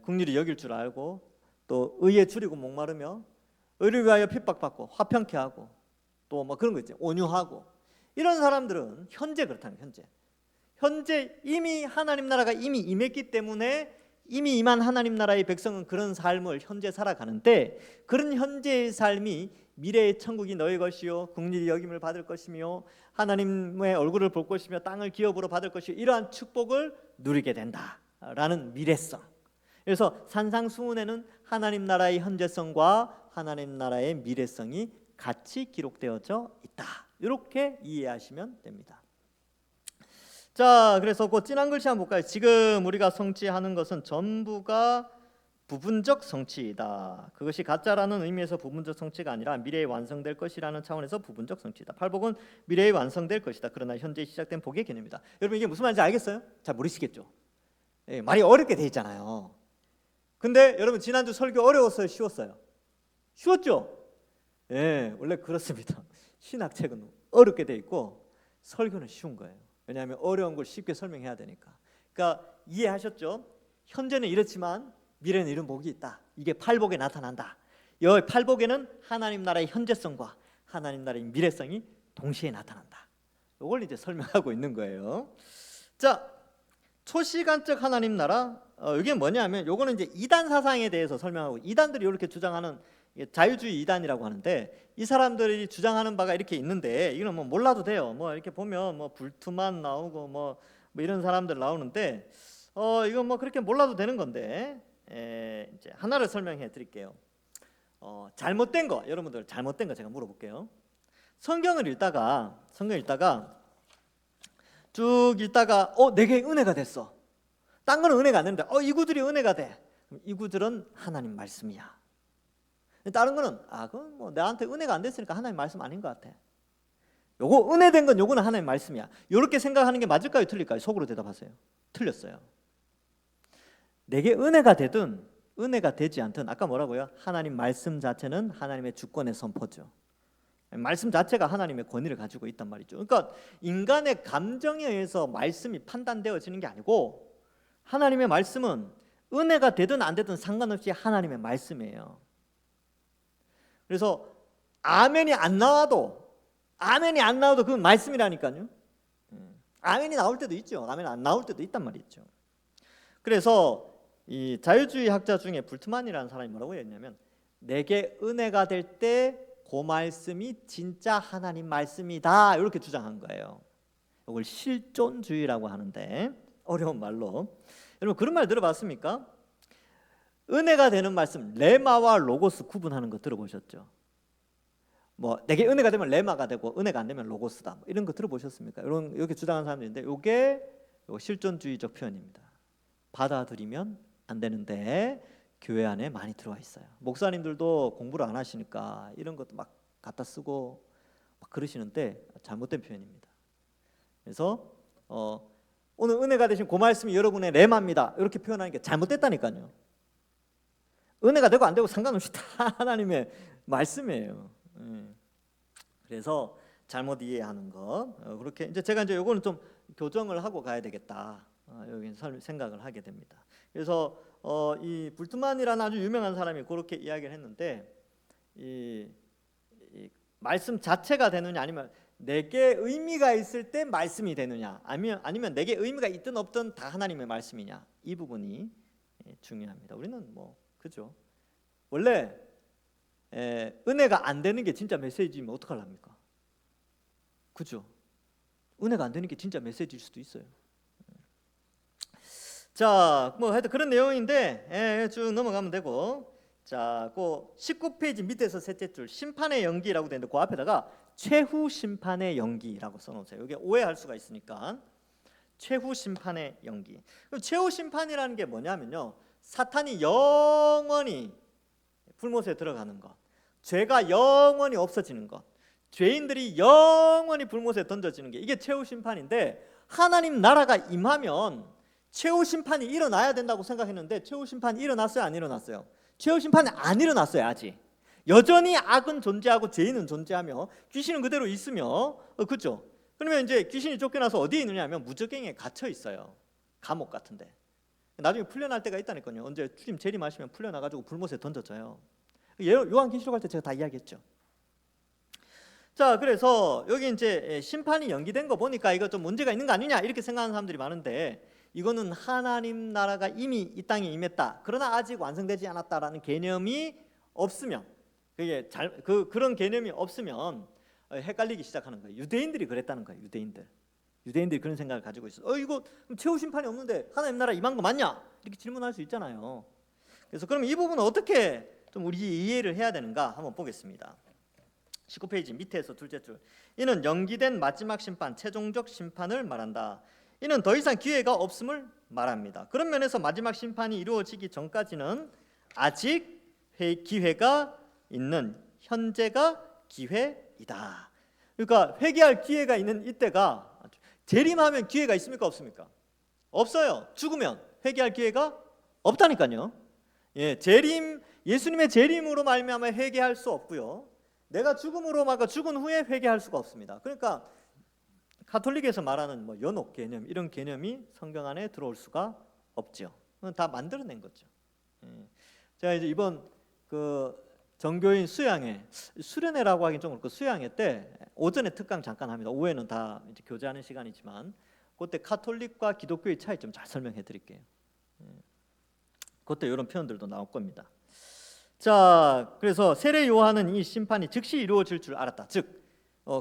긍휼히 여길 줄 알고, 또 의에 줄이고 목마르며 의를 위하여 핍박받고 화평케 하고, 또 뭐 그런 거 있죠. 온유하고, 이런 사람들은 현재 그렇다는 거예요. 현재 이미 하나님 나라가 이미 임했기 때문에 이미 임한 하나님 나라의 백성은 그런 삶을 현재 살아가는데, 그런 현재의 삶이 미래의 천국이 너희 것이요 긍휼히 여김을 받을 것이며 하나님의 얼굴을 볼 것이며 땅을 기업으로 받을 것이요, 이러한 축복을 누리게 된다라는 미래성. 그래서 산상수훈에는 하나님 나라의 현재성과 하나님 나라의 미래성이 같이 기록되어져 있다. 이렇게 이해하시면 됩니다. 자, 그래서 그 진한 글씨 한번 볼까요? 지금 우리가 성취하는 것은 전부가 부분적 성취이다. 그것이 가짜라는 의미에서 부분적 성취가 아니라 미래에 완성될 것이라는 차원에서 부분적 성취이다. 팔복은 미래에 완성될 것이다. 그러나 현재 시작된 복의 개념이다. 여러분, 이게 무슨 말인지 알겠어요? 잘 모르시겠죠? 말이 어렵게 돼 있잖아요. 근데 여러분, 지난주 설교 어려웠어요? 쉬웠어요? 쉬웠죠? 원래 그렇습니다. 신학책은 어렵게 돼 있고 설교는 쉬운 거예요. 왜냐하면 어려운 걸 쉽게 설명해야 되니까. 그러니까 이해하셨죠? 현재는 이렇지만 미래는 이런 복이 있다. 이게 팔복에 나타난다. 이 팔복에는 하나님 나라의 현재성과 하나님 나라의 미래성이 동시에 나타난다. 이걸 이제 설명하고 있는 거예요. 자, 초시간적 하나님 나라, 이게 뭐냐면 요거는 이제 이단 사상에 대해서 설명하고, 이단들이 이렇게 주장하는 자유주의 이단이라고 하는데, 이 사람들이 주장하는 바가 이렇게 있는데, 이거는 뭐 몰라도 돼요. 뭐 이렇게 보면 뭐 불투만 나오고 뭐 이런 사람들 나오는데, 이건 뭐 그렇게 몰라도 되는 건데, 이제 하나를 설명해 드릴게요. 잘못된 거, 여러분들 잘못된 거 제가 물어볼게요. 성경을 읽다가 쭉 읽다가 내게 은혜가 됐어. 딴 거는 은혜가 안 되는데 이구들이 은혜가 돼. 그럼 이구들은 하나님 말씀이야. 다른 거는 그건 뭐 나한테 은혜가 안 됐으니까 하나님 말씀 아닌 것 같아. 요거 은혜된 건 요거는 하나님 말씀이야. 이렇게 생각하는 게 맞을까요, 틀릴까요? 속으로 대답하세요. 틀렸어요. 내게 은혜가 되든 은혜가 되지 않든 아까 뭐라고요? 하나님 말씀 자체는 하나님의 주권의 선포죠. 말씀 자체가 하나님의 권위를 가지고 있단 말이죠. 그러니까 인간의 감정에 의해서 말씀이 판단되어지는 게 아니고, 하나님의 말씀은 은혜가 되든 안 되든 상관없이 하나님의 말씀이에요. 그래서 아멘이 안 나와도 그건 말씀이라니까요. 아멘이 나올 때도 있죠. 아멘 안 나올 때도 있단 말이죠. 그래서 이 자유주의 학자 중에 불트만이라는 사람이 뭐라고 했냐면, 내게 은혜가 될 때 그 말씀이 진짜 하나님 말씀이다, 이렇게 주장한 거예요. 이걸 실존주의라고 하는데, 어려운 말로. 여러분 그런 말 들어봤습니까? 은혜가 되는 말씀, 레마와 로고스 구분하는 거 들어보셨죠? 뭐 내게 은혜가 되면 레마가 되고 은혜가 안 되면 로고스다, 뭐 이런 거 들어보셨습니까? 이렇게 주장하는 사람들인데, 이게 실존주의적 표현입니다. 받아들이면 안 되는데 교회 안에 많이 들어와 있어요. 목사님들도 공부를 안 하시니까 이런 것도 막 갖다 쓰고 막 그러시는데 잘못된 표현입니다. 그래서 오늘 은혜가 되신 그 말씀이 여러분의 레마입니다, 이렇게 표현하는 게 잘못됐다니까요. 은혜가 되고 안 되고 상관없이 다 하나님의 말씀이에요. 그래서 잘못 이해하는 것, 그렇게 이제 제가 이제 요거는 좀 교정을 하고 가야 되겠다, 여기 생각을 하게 됩니다. 그래서 이 불트만이라는 아주 유명한 사람이 그렇게 이야기를 했는데, 이 말씀 자체가 되느냐, 아니면 내게 의미가 있을 때 말씀이 되느냐, 아니면 내게 의미가 있든 없든 다 하나님의 말씀이냐, 이 부분이 중요합니다. 우리는 뭐 그죠? 원래 은혜가 안 되는 게 진짜 메시지면 어떡하랍니까? 그죠? 은혜가 안 되는 게 진짜 메시지일 수도 있어요. 자, 뭐 하여튼 그런 내용인데 쭉 넘어가면 되고, 자, 그 19페이지 밑에서 셋째 줄 심판의 연기라고 되는데, 그 앞에다가 최후 심판의 연기라고 써놓으세요. 이게 오해할 수가 있으니까. 최후 심판의 연기. 그럼 최후 심판이라는 게 뭐냐면요, 사탄이 영원히 불못에 들어가는 것, 죄가 영원히 없어지는 것, 죄인들이 영원히 불못에 던져지는 게, 이게 최후 심판인데, 하나님 나라가 임하면 최후 심판이 일어나야 된다고 생각했는데, 최후 심판이 일어났어요, 안 일어났어요? 최후 심판이 안 일어났어요. 아직 여전히 악은 존재하고 죄인은 존재하며 귀신은 그대로 있으며, 그렇죠? 그러면 이제 귀신이 쫓겨나서 어디에 있느냐 하면 무저갱에 갇혀 있어요. 감옥 같은데. 나중에 풀려날 때가 있다니까요. 언제 주님 재림하시면 풀려나가지고 불못에 던져져요. 요한계시록 할 때 제가 다 이야기했죠. 자, 그래서 여기 이제 심판이 연기된 거 보니까 이거 좀 문제가 있는 거 아니냐, 이렇게 생각하는 사람들이 많은데, 이거는 하나님 나라가 이미 이 땅에 임했다, 그러나 아직 완성되지 않았다라는 개념이 없으면, 그런 개념이 없으면 헷갈리기 시작하는 거예요. 유대인들이 그랬다는 거예요. 유대인들이 그런 생각을 가지고 있어요. 이거 최후 심판이 없는데 하나님 나라 임한 거 맞냐? 이렇게 질문할 수 있잖아요. 그래서 그럼 이 부분은 어떻게 좀 우리 이해를 해야 되는가 한번 보겠습니다. 19페이지 밑에서 둘째 줄. 이는 연기된 마지막 심판, 최종적 심판을 말한다. 이는 더 이상 기회가 없음을 말합니다. 그런 면에서 마지막 심판이 이루어지기 전까지는 아직 기회가 있는, 현재가 기회이다. 그러니까 회개할 기회가 있는 이때가, 재림하면 기회가 있습니까, 없습니까? 없어요. 죽으면 회개할 기회가 없다니까요. 예수님의 재림으로 말미암아 회개할 수 없고요, 내가 죽음으로 막 죽은 후에 회개할 수가 없습니다. 그러니까 가톨릭에서 말하는 뭐 연옥 개념, 이런 개념이 성경 안에 들어올 수가 없죠. 그건 다 만들어낸 거죠. 제가 이제 이번 그 정교인 수련회라고 하긴 좀 그렇고, 수양회 때 오전에 특강 잠깐 합니다. 오후에는 다 이제 교제하는 시간이지만, 그때 카톨릭과 기독교의 차이 좀 잘 설명해 드릴게요. 그때 이런 표현들도 나올 겁니다. 자, 그래서 세례 요한은 이 심판이 즉시 이루어질 줄 알았다. 즉,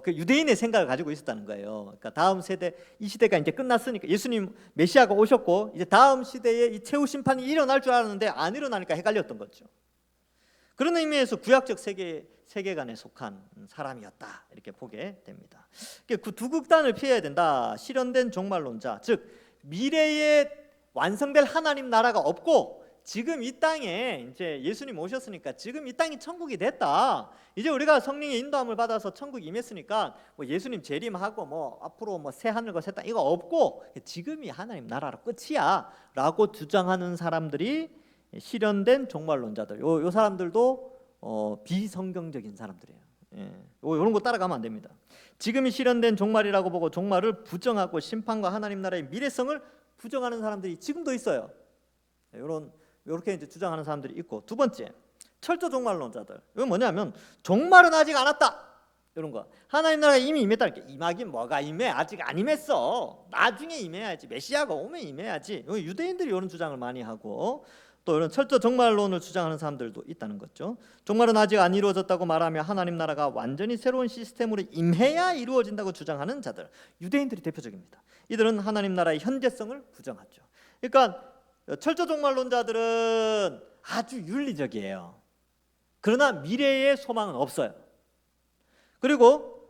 그 유대인의 생각을 가지고 있었다는 거예요. 그러니까 다음 세대, 이 시대가 이제 끝났으니까 예수님 메시아가 오셨고 이제 다음 시대에 이 최후 심판이 일어날 줄 알았는데 안 일어나니까 헷갈렸던 거죠. 그런 의미에서 구약적 세계관에 속한 사람이었다 이렇게 보게 됩니다. 그 두 극단을 피해야 된다. 실현된 종말론자, 즉 미래에 완성될 하나님 나라가 없고 지금 이 땅에 이제 예수님 오셨으니까 지금 이 땅이 천국이 됐다. 이제 우리가 성령의 인도함을 받아서 천국 임했으니까 뭐 예수님 재림하고 뭐 앞으로 뭐 새 하늘과 새 땅 이거 없고 지금이 하나님 나라로 끝이야라고 주장하는 사람들이 실현된 종말론자들. 요 사람들도 비성경적인 사람들이에요. 이런 거 따라가면 안 됩니다. 지금이 실현된 종말이라고 보고 종말을 부정하고 심판과 하나님 나라의 미래성을 부정하는 사람들이 지금도 있어요. 이렇게 이제 주장하는 사람들이 있고, 두 번째 철저 종말론자들. 이건 뭐냐면 종말은 아직 안 왔다. 이런 거. 하나님 나라가 이미 임했다. 이렇게 임하긴 뭐가 임해? 아직 안 임했어. 나중에 임해야지. 메시아가 오면 임해야지. 유대인들이 이런 주장을 많이 하고 또 이런 철저 종말론을 주장하는 사람들도 있다는 거죠. 종말은 아직 안 이루어졌다고 말하며 하나님 나라가 완전히 새로운 시스템으로 임해야 이루어진다고 주장하는 자들. 유대인들이 대표적입니다. 이들은 하나님 나라의 현재성을 부정하죠. 그러니까 철저 종말론자들은 아주 윤리적이에요. 그러나 미래의 소망은 없어요. 그리고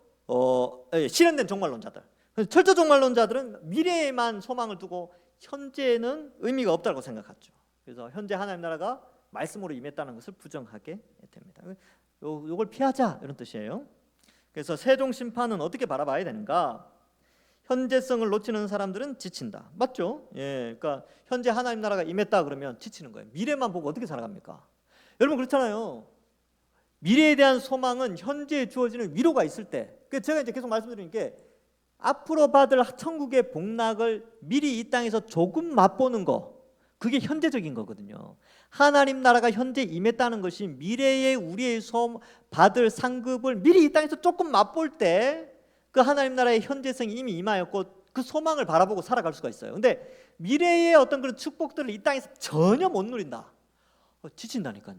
실현된 종말론자들, 철저 종말론자들은 미래에만 소망을 두고 현재는 의미가 없다고 생각하죠. 그래서 현재 하나님 나라가 말씀으로 임했다는 것을 부정하게 됩니다. 이걸 피하자 이런 뜻이에요. 그래서 세종 심판은 어떻게 바라봐야 되는가? 현재성을 놓치는 사람들은 지친다. 맞죠? 그러니까 현재 하나님 나라가 임했다 그러면 지치는 거예요. 미래만 보고 어떻게 살아갑니까? 여러분 그렇잖아요. 미래에 대한 소망은 현재에 주어지는 위로가 있을 때. 제가 이제 계속 말씀드리는 게 앞으로 받을 천국의 복락을 미리 이 땅에서 조금 맛보는 거, 그게 현재적인 거거든요. 하나님 나라가 현재 임했다는 것이 미래에 우리의 받을 상급을 미리 이 땅에서 조금 맛볼 때 그 하나님 나라의 현재성이 이미 임하였고 그 소망을 바라보고 살아갈 수가 있어요. 근데 미래의 어떤 그런 축복들을 이 땅에서 전혀 못 누린다. 지친다니까요.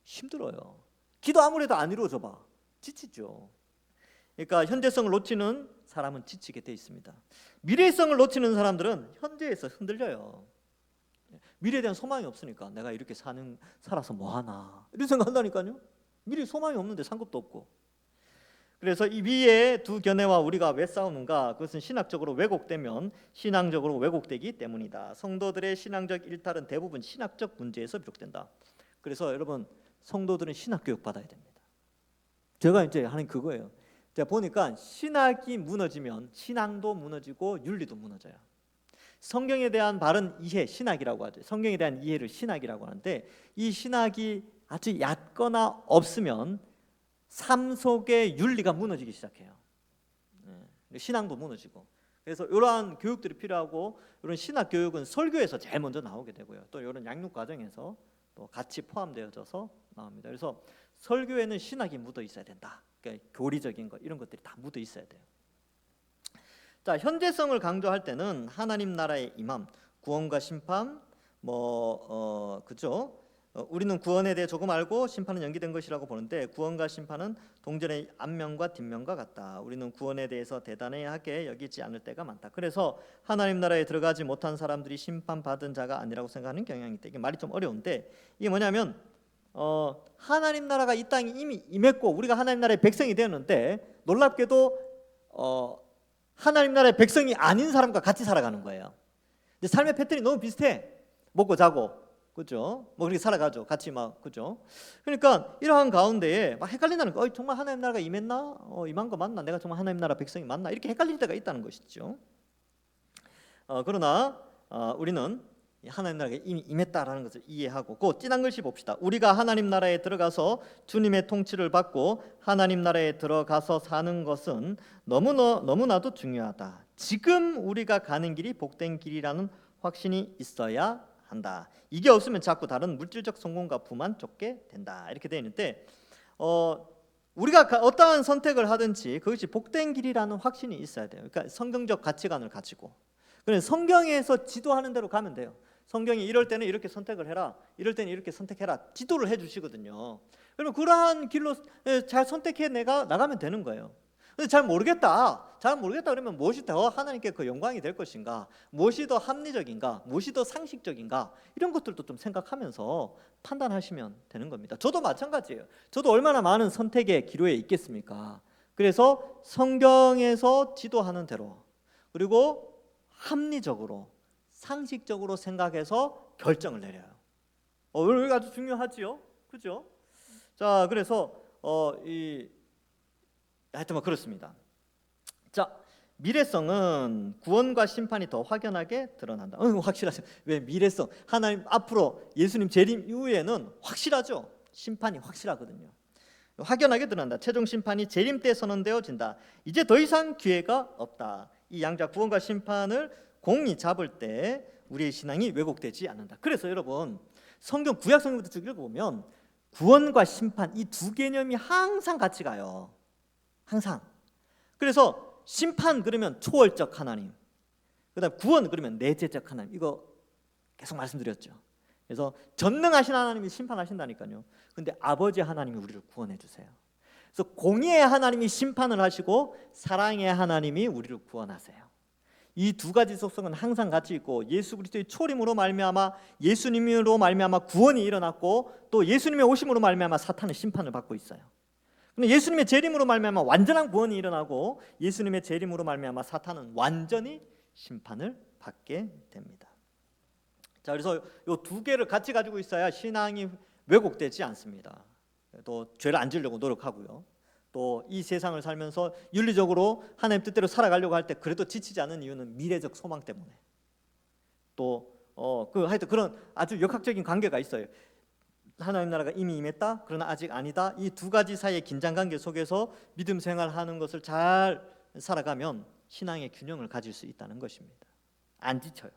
힘들어요. 기도 아무래도 안 이루어져 봐. 지치죠. 그러니까 현재성을 놓치는 사람은 지치게 돼 있습니다. 미래성을 놓치는 사람들은 현재에서 흔들려요. 미래에 대한 소망이 없으니까 내가 이렇게 살아서 뭐하나 이런 생각한다니까요. 미래에 소망이 없는데 상급도 없고. 그래서 이 위에 두 견해와 우리가 왜 싸우는가? 그것은 신학적으로 왜곡되면 신앙적으로 왜곡되기 때문이다. 성도들의 신앙적 일탈은 대부분 신학적 문제에서 비롯된다. 그래서 여러분 성도들은 신학 교육 받아야 됩니다. 제가 이제 하는 그거예요. 제가 보니까 신학이 무너지면 신앙도 무너지고 윤리도 무너져요. 성경에 대한 바른 이해, 신학이라고 하죠. 성경에 대한 이해를 신학이라고 하는데 이 신학이 아주 얕거나 없으면 삶 속의 윤리가 무너지기 시작해요. 신앙도 무너지고. 그래서 이러한 교육들이 필요하고 이런 신학 교육은 설교에서 제일 먼저 나오게 되고요. 또 이런 양육 과정에서 또 같이 포함되어져서 나옵니다. 그래서 설교에는 신학이 묻어 있어야 된다. 그러니까 교리적인 것 이런 것들이 다 묻어 있어야 돼요. 자, 현재성을 강조할 때는 하나님 나라의 임함, 구원과 심판, 그죠? 우리는 구원에 대해 조금 알고 심판은 연기된 것이라고 보는데 구원과 심판은 동전의 앞면과 뒷면과 같다. 우리는 구원에 대해서 대단하게 여기지 않을 때가 많다. 그래서 하나님 나라에 들어가지 못한 사람들이 심판받은 자가 아니라고 생각하는 경향이 있다. 이게 말이 좀 어려운데 이게 뭐냐면 하나님 나라가 이 땅에 이미 임했고 우리가 하나님 나라의 백성이 되었는데 놀랍게도 하나님 나라의 백성이 아닌 사람과 같이 살아가는 거예요. 근데 삶의 패턴이 너무 비슷해. 먹고 자고 그죠? 그렇게 살아가죠. 같이 그죠? 그러니까 이러한 가운데에 막 헷갈린다는 거. 정말 하나님 나라가 임했나? 임한 거 맞나? 내가 정말 하나님 나라 백성이 맞나? 이렇게 헷갈릴 때가 있다는 것이죠. 그러나 우리는 하나님 나라가 이미 임했다라는 것을 이해하고 그 진한 글씨 봅시다. 우리가 하나님 나라에 들어가서 주님의 통치를 받고 하나님 나라에 들어가서 사는 것은 너무나도 중요하다. 지금 우리가 가는 길이 복된 길이라는 확신이 있어야 한다. 이게 없으면 자꾸 다른 물질적 성공과 부만 쫓게 된다. 이렇게 되어 있는데 우리가 어떠한 선택을 하든지 그것이 복된 길이라는 확신이 있어야 돼요. 그러니까 성경적 가치관을 가지고. 그래서 성경에서 지도하는 대로 가면 돼요. 성경이 이럴 때는 이렇게 선택을 해라, 이럴 때는 이렇게 선택해라, 지도를 해주시거든요. 그러면 그러한 길로 잘 선택해 내가 나가면 되는 거예요. 근데 잘 모르겠다 그러면 무엇이 더 하나님께 그 영광이 될 것인가, 무엇이 더 합리적인가, 무엇이 더 상식적인가, 이런 것들도 좀 생각하면서 판단하시면 되는 겁니다. 저도 마찬가지예요. 저도 얼마나 많은 선택의 기로에 있겠습니까? 그래서 성경에서 지도하는 대로, 그리고 합리적으로 상식적으로 생각해서 결정을 내려요. 이거 아주 중요하지요, 그죠? 자, 그래서 하여튼 뭐 그렇습니다. 자, 미래성은 구원과 심판이 더 확연하게 드러난다. 확실하죠. 왜 미래성? 하나님 앞으로 예수님 재림 이후에는 확실하죠. 심판이 확실하거든요. 확연하게 드러난다. 최종 심판이 재림 때 선언되어진다. 이제 더 이상 기회가 없다. 이 양자 구원과 심판을 공이 잡을 때 우리의 신앙이 왜곡되지 않는다. 그래서 여러분 성경 구약 성경부터 쭉 읽어보면 구원과 심판 이 두 개념이 항상 같이 가요. 항상. 그래서 심판 그러면 초월적 하나님, 그다음 구원 그러면 내재적 하나님, 이거 계속 말씀드렸죠. 그래서 전능하신 하나님이 심판하신다니까요. 근데 아버지 하나님이 우리를 구원해 주세요. 그래서 공의의 하나님이 심판을 하시고 사랑의 하나님이 우리를 구원하세요. 이 두 가지 속성은 항상 같이 있고, 예수 그리스도의 초림으로 말미암아 예수님으로 말미암아 구원이 일어났고, 또 예수님의 오심으로 말미암아 사탄은 심판을 받고 있어요. 근데 예수님의 재림으로 말미암아 완전한 구원이 일어나고, 예수님의 재림으로 말미암아 사탄은 완전히 심판을 받게 됩니다. 자, 그래서 이 두 개를 같이 가지고 있어야 신앙이 왜곡되지 않습니다. 또 죄를 안 지으려고 노력하고요. 또 이 세상을 살면서 윤리적으로 하나님 뜻대로 살아가려고 할 때 그래도 지치지 않는 이유는 미래적 소망 때문에. 또 하여튼 그런 아주 역학적인 관계가 있어요. 하나님 나라가 이미 임했다, 그러나 아직 아니다. 이 두 가지 사이의 긴장관계 속에서 믿음 생활하는 것을 잘 살아가면 신앙의 균형을 가질 수 있다는 것입니다. 안 지쳐요.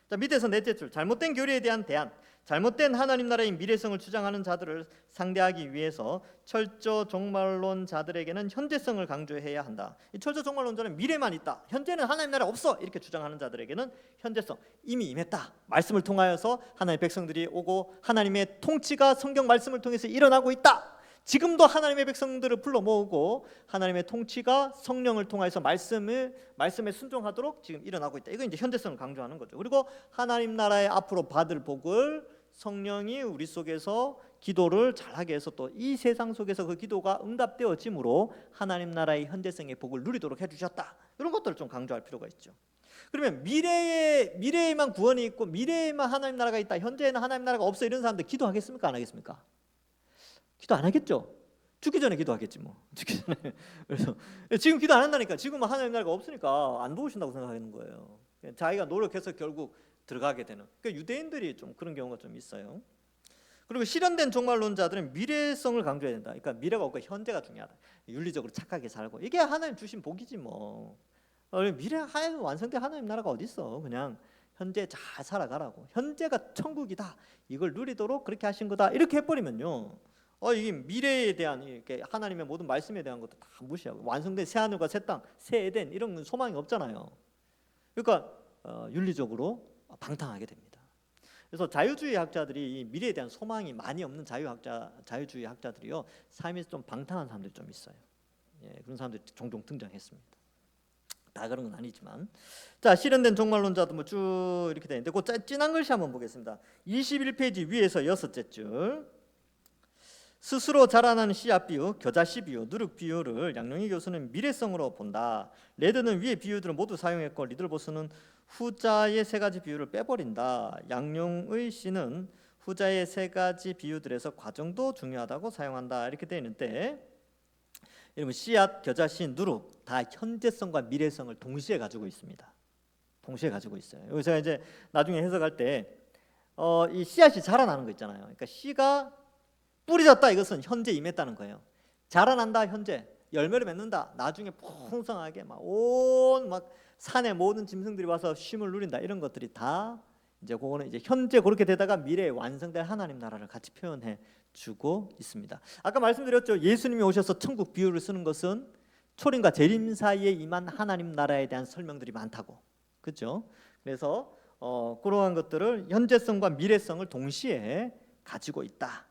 자, 밑에서 넷째 줄, 잘못된 교리에 대한 대안. 잘못된 하나님 나라의 미래성을 주장하는 자들을 상대하기 위해서 철저 종말론자들에게는 현재성을 강조해야 한다. 이 철저 종말론자는 미래만 있다, 현재는 하나님 나라 없어, 이렇게 주장하는 자들에게는 현재성, 이미 임했다, 말씀을 통하여서 하나님의 백성들이 오고 하나님의 통치가 성경 말씀을 통해서 일어나고 있다, 지금도 하나님의 백성들을 불러 모으고 하나님의 통치가 성령을 통해서 말씀에 순종하도록 지금 일어나고 있다. 이거 이제 현재성을 강조하는 거죠. 그리고 하나님 나라의 앞으로 받을 복을 성령이 우리 속에서 기도를 잘하게 해서 또 이 세상 속에서 그 기도가 응답되어짐으로 하나님 나라의 현재성의 복을 누리도록 해주셨다. 이런 것들을 좀 강조할 필요가 있죠. 그러면 미래에만 구원이 있고 미래에만 하나님 나라가 있다, 현재에는 하나님 나라가 없어, 이런 사람들 기도하겠습니까? 안 하겠습니까? 기도 안 하겠죠. 죽기 전에 기도하겠지 뭐. 죽기 전에. 그래서 지금 기도 안 한다니까. 지금은 하나님 나라가 없으니까 안 도우신다고 생각하는 거예요. 자기가 노력해서 결국 들어가게 되는. 그러니까 유대인들이 좀 그런 경우가 좀 있어요. 그리고 실현된 종말론자들은 미래성을 강조해야 된다. 그러니까 미래가 없고 현재가 중요하다. 윤리적으로 착하게 살고, 이게 하나님 주신 복이지 뭐. 미래 완성된 하나님 나라가 어디 있어? 그냥 현재 잘 살아가라고. 현재가 천국이다, 이걸 누리도록 그렇게 하신 거다, 이렇게 해버리면요, 이게 미래에 대한 이렇게 하나님의 모든 말씀에 대한 것도 다 무시하고, 완성된 새 하늘과 새 땅, 새 에덴, 이런 건 소망이 없잖아요. 그러니까 윤리적으로 방탕하게 됩니다. 그래서 자유주의 학자들이 이 미래에 대한 소망이 많이 없는 자유주의 학자들이요, 삶에서 좀 방탕한 사람들이 좀 있어요. 그런 사람들이 종종 등장했습니다. 다 그런 건 아니지만. 자, 실현된 종말론자도 뭐 쭉 이렇게 되는데, 그 진한 글씨 한번 보겠습니다. 21페이지 위에서 여섯째 줄. 스스로 자라나는 씨앗 비유, 겨자씨 비유, 누룩 비유를 양용희 교수는 미래성으로 본다. 레드는 위의 비유들을 모두 사용했고 리들보스는 후자의 세 가지 비유를 빼버린다. 양용의 씨는 후자의 세 가지 비유들에서 과정도 중요하다고 사용한다. 이렇게 되어 있는데, 여러분 씨앗, 겨자씨, 누룩 다 현재성과 미래성을 동시에 가지고 있습니다. 동시에 가지고 있어요. 여기서 제가 이제 나중에 해석할 때 이 씨앗이 자라나는 거 있잖아요. 그러니까 씨가 뿌려졌다, 이것은 현재 임했다는 거예요. 자라난다, 현재. 열매를 맺는다, 나중에 풍성하게 막 산의 모든 짐승들이 와서 쉼을 누린다, 이런 것들이 다 이제 그거는 이제 현재 그렇게 되다가 미래에 완성될 하나님 나라를 같이 표현해 주고 있습니다. 아까 말씀드렸죠. 예수님이 오셔서 천국 비유를 쓰는 것은 초림과 재림 사이에 임한 하나님 나라에 대한 설명들이 많다고. 그렇죠? 그래서 그러한 것들을 현재성과 미래성을 동시에 가지고 있다.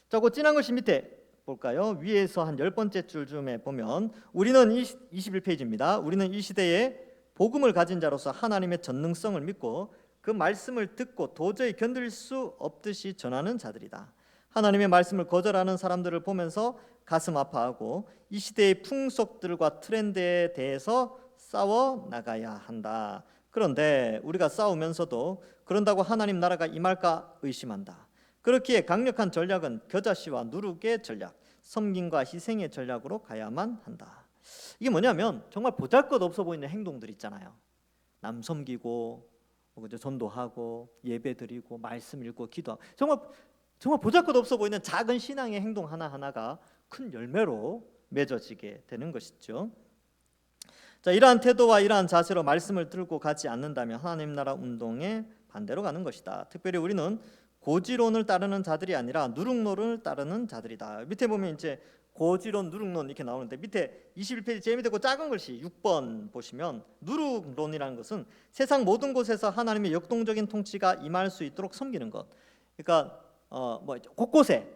자, 그 지난 것이 밑에 볼까요? 위에서 한 10번째 줄쯤에 보면 우리는 21페이지입니다. 우리는 이 시대에 복음을 가진 자로서 하나님의 전능성을 믿고 그 말씀을 듣고 도저히 견딜 수 없듯이 전하는 자들이다. 하나님의 말씀을 거절하는 사람들을 보면서 가슴 아파하고 이 시대의 풍속들과 트렌드에 대해서 싸워 나가야 한다. 그런데 우리가 싸우면서도 그런다고 하나님 나라가 임할까 의심한다. 그렇기에 강력한 전략은 겨자씨와 누룩의 전략, 섬김과 희생의 전략으로 가야만 한다. 이게 뭐냐면 정말 보잘것없어 보이는 행동들 있잖아요. 남 섬기고 전도하고 예배드리고 말씀 읽고 기도하고 정말 보잘것없어 보이는 작은 신앙의 행동 하나하나가 큰 열매로 맺어지게 되는 것이죠. 자, 이러한 태도와 이러한 자세로 말씀을 들고 가지 않는다면 하나님 나라 운동에 반대로 가는 것이다. 특별히 우리는 고지론을 따르는 자들이 아니라 누룩론을 따르는 자들이다. 밑에 보면 이제 고지론, 누룩론 이렇게 나오는데 밑에 21페이지 제일 밑에 그 작은 글씨 6번 보시면 누룩론이라는 것은 세상 모든 곳에서 하나님의 역동적인 통치가 임할 수 있도록 섬기는 것. 그러니까 곳곳에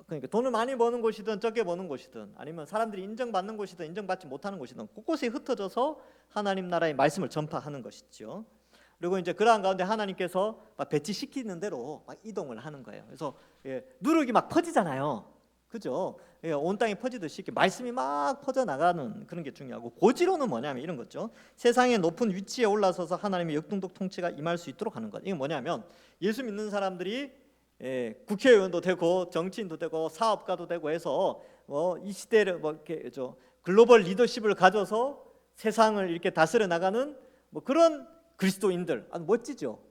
그러니까 돈을 많이 버는 곳이든 적게 버는 곳이든 아니면 사람들이 인정받는 곳이든 인정받지 못하는 곳이든 곳곳에 흩어져서 하나님 나라의 말씀을 전파하는 것이죠. 그리고 이제 그러한 가운데 하나님께서 막 배치시키는 대로 막 이동을 하는 거예요. 그래서 누룩이 막 퍼지잖아요. 그죠? 온 땅에 퍼지듯이 이렇게 말씀이 막 퍼져 나가는 그런 게 중요하고, 고지로는 뭐냐면 이런 거죠. 세상의 높은 위치에 올라서서 하나님의 역동적 통치가 임할 수 있도록 하는 것. 이게 뭐냐면 예수 믿는 사람들이 국회의원도 되고 정치인도 되고 사업가도 되고 해서 이 시대를 이렇게 글로벌 리더십을 가져서 세상을 이렇게 다스려 나가는 그런 그리스도인들, 아주 멋지죠.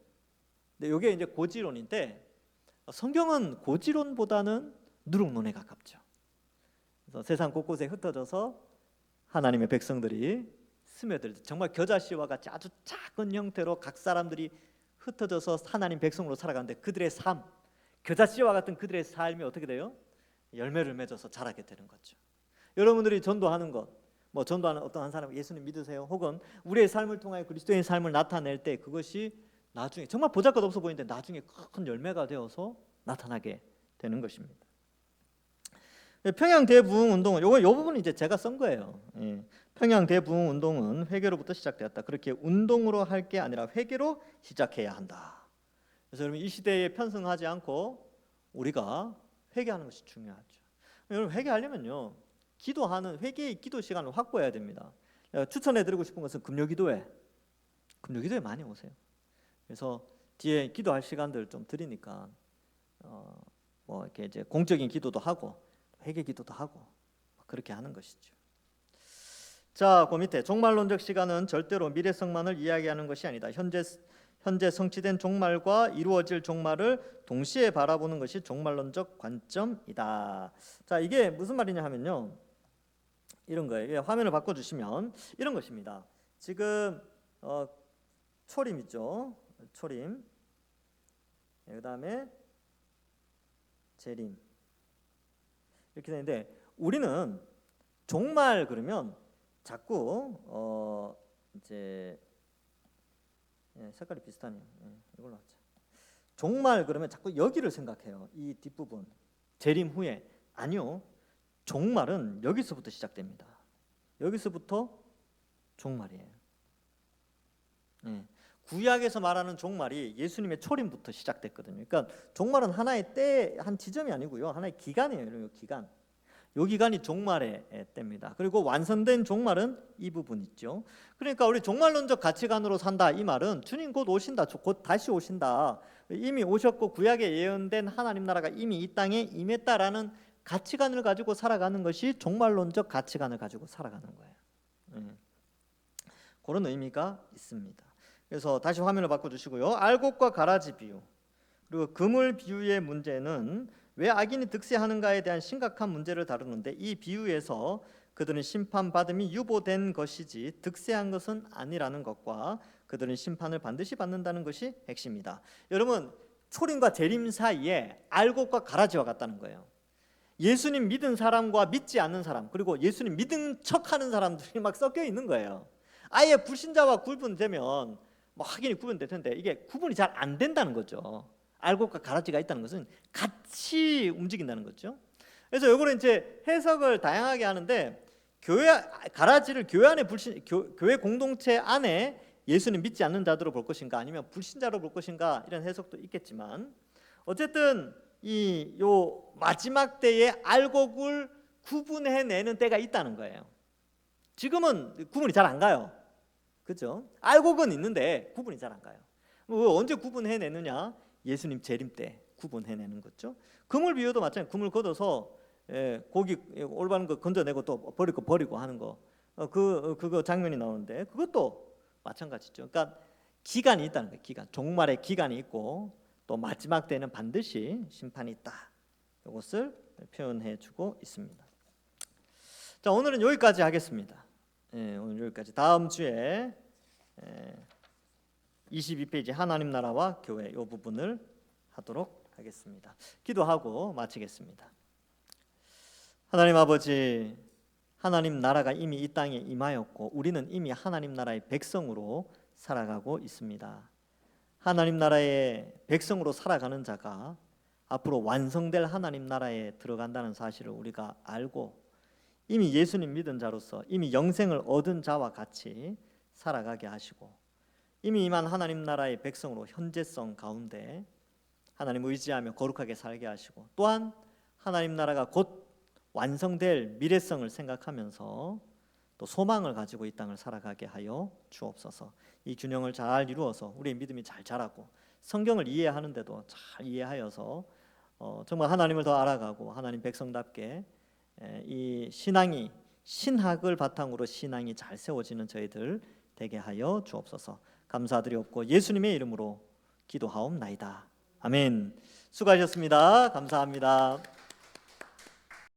근데 이게 이제 고지론인데 성경은 고지론보다는 누룩론에 가깝죠. 그래서 세상 곳곳에 흩어져서 하나님의 백성들이 스며들, 정말 겨자씨와 같이 아주 작은 형태로 각 사람들이 흩어져서 하나님 백성으로 살아가는데 그들의 삶, 겨자씨와 같은 그들의 삶이 어떻게 돼요? 열매를 맺어서 자라게 되는 거죠. 여러분들이 전도하는 것, 전도하는 어떤 한 사람 예수님 믿으세요? 혹은 우리의 삶을 통하여 그리스도의 삶을 나타낼 때 그것이 나중에 정말 보잘것없어 보이는데 나중에 큰 열매가 되어서 나타나게 되는 것입니다. 평양 대부흥 운동은 이 부분은 이제 제가 쓴 거예요. 평양 대부흥 운동은 회개로부터 시작되었다. 그렇게 운동으로 할 게 아니라 회개로 시작해야 한다. 그래서 여러분 이 시대에 편승하지 않고 우리가 회개하는 것이 중요하죠. 여러분 회개하려면요, 기도하는 회개의 기도 시간을 확보해야 됩니다. 추천해드리고 싶은 것은 금요기도에 많이 오세요. 그래서 뒤에 기도할 시간들 좀 드리니까 이렇게 이제 공적인 기도도 하고 회개 기도도 하고 그렇게 하는 것이죠. 자, 그 밑에 종말론적 시간은 절대로 미래성만을 이야기하는 것이 아니다. 현재 성취된 종말과 이루어질 종말을 동시에 바라보는 것이 종말론적 관점이다. 자, 이게 무슨 말이냐 하면요, 이런 거예요. 화면을 바꿔주시면 이런 것입니다. 지금 초림 있죠. 초림. 그 다음에 재림. 이렇게 되는데 우리는 종말 그러면 자꾸 이제 색깔이 비슷하네요. 이걸로 하자. 종말 그러면 자꾸 여기를 생각해요. 이 뒷부분. 재림 후에. 아니요. 종말은 여기서부터 시작됩니다. 여기서부터 종말이에요. 구약에서 말하는 종말이 예수님의 초림부터 시작됐거든요. 그러니까 종말은 하나의 때, 한 지점이 아니고요, 하나의 기간이에요. 기간. 이 기간이 종말의 때입니다. 그리고 완성된 종말은 이 부분 있죠. 그러니까 우리 종말론적 가치관으로 산다, 이 말은 주님 곧 오신다, 곧 다시 오신다, 이미 오셨고 구약에 예언된 하나님 나라가 이미 이 땅에 임했다라는 가치관을 가지고 살아가는 것이 종말론적 가치관을 가지고 살아가는 거예요. 그런 의미가 있습니다. 그래서 다시 화면을 바꿔주시고요. 알곡과 가라지 비유, 그리고 그물 비유의 문제는 왜 악인이 득세하는가에 대한 심각한 문제를 다루는데, 이 비유에서 그들은 심판받음이 유보된 것이지 득세한 것은 아니라는 것과 그들은 심판을 반드시 받는다는 것이 핵심이다. 여러분, 초림과 재림 사이에 알곡과 가라지와 같다는 거예요. 예수님 믿은 사람과 믿지 않는 사람, 그리고 예수님 믿은 척하는 사람들이 막 섞여 있는 거예요. 아예 불신자와 구분되면 뭐 확연히 구분될 텐데 이게 구분이 잘 안 된다는 거죠. 알곡과 가라지가 있다는 것은 같이 움직인다는 거죠. 그래서 이거는 이제 해석을 다양하게 하는데, 가라지를 교회 공동체 안에 예수님 믿지 않는 자들로 볼 것인가, 아니면 불신자로 볼 것인가, 이런 해석도 있겠지만, 어쨌든 요 마지막 때에 알곡을 구분해내는 때가 있다는 거예요. 지금은 구분이 잘 안 가요. 그죠? 알곡은 있는데 구분이 잘 안 가요. 언제 구분해내느냐? 예수님 재림 때 구분해내는 거죠. 그물 비유도 마찬가지. 그물 걷어서 고기 올바른 거 건져내고 또 버릴 거 버리고 하는 거, 그거 장면이 나오는데 그것도 마찬가지죠. 그러니까 기간이 있다는 거예요. 종말의 기간이 있고 또 마지막 때는 반드시 심판이 있다. 이것을 표현해주고 있습니다. 자, 오늘은 여기까지 하겠습니다. 오늘 여기까지. 다음 주에 22페이지 하나님 나라와 교회 이 부분을 하도록 하겠습니다. 기도하고 마치겠습니다. 하나님 아버지, 하나님 나라가 이미 이 땅에 임하였고 우리는 이미 하나님 나라의 백성으로 살아가고 있습니다. 하나님 나라의 백성으로 살아가는 자가 앞으로 완성될 하나님 나라에 들어간다는 사실을 우리가 알고 이미 예수님 믿은 자로서 이미 영생을 얻은 자와 같이 살아가게 하시고, 이미 임한 하나님 나라의 백성으로 현재성 가운데 하나님 의지하며 거룩하게 살게 하시고, 또한 하나님 나라가 곧 완성될 미래성을 생각하면서 또 소망을 가지고 이 땅을 살아가게 하여 주옵소서. 이 균형을 잘 이루어서 우리의 믿음이 잘 자라고 성경을 이해하는데도 잘 이해하여서 정말 하나님을 더 알아가고 하나님 백성답게 이 신학을 바탕으로 신앙이 잘 세워지는 저희들 되게 하여 주옵소서. 감사드리옵고 예수님의 이름으로 기도하옵나이다. 아멘. 수고하셨습니다. 감사합니다.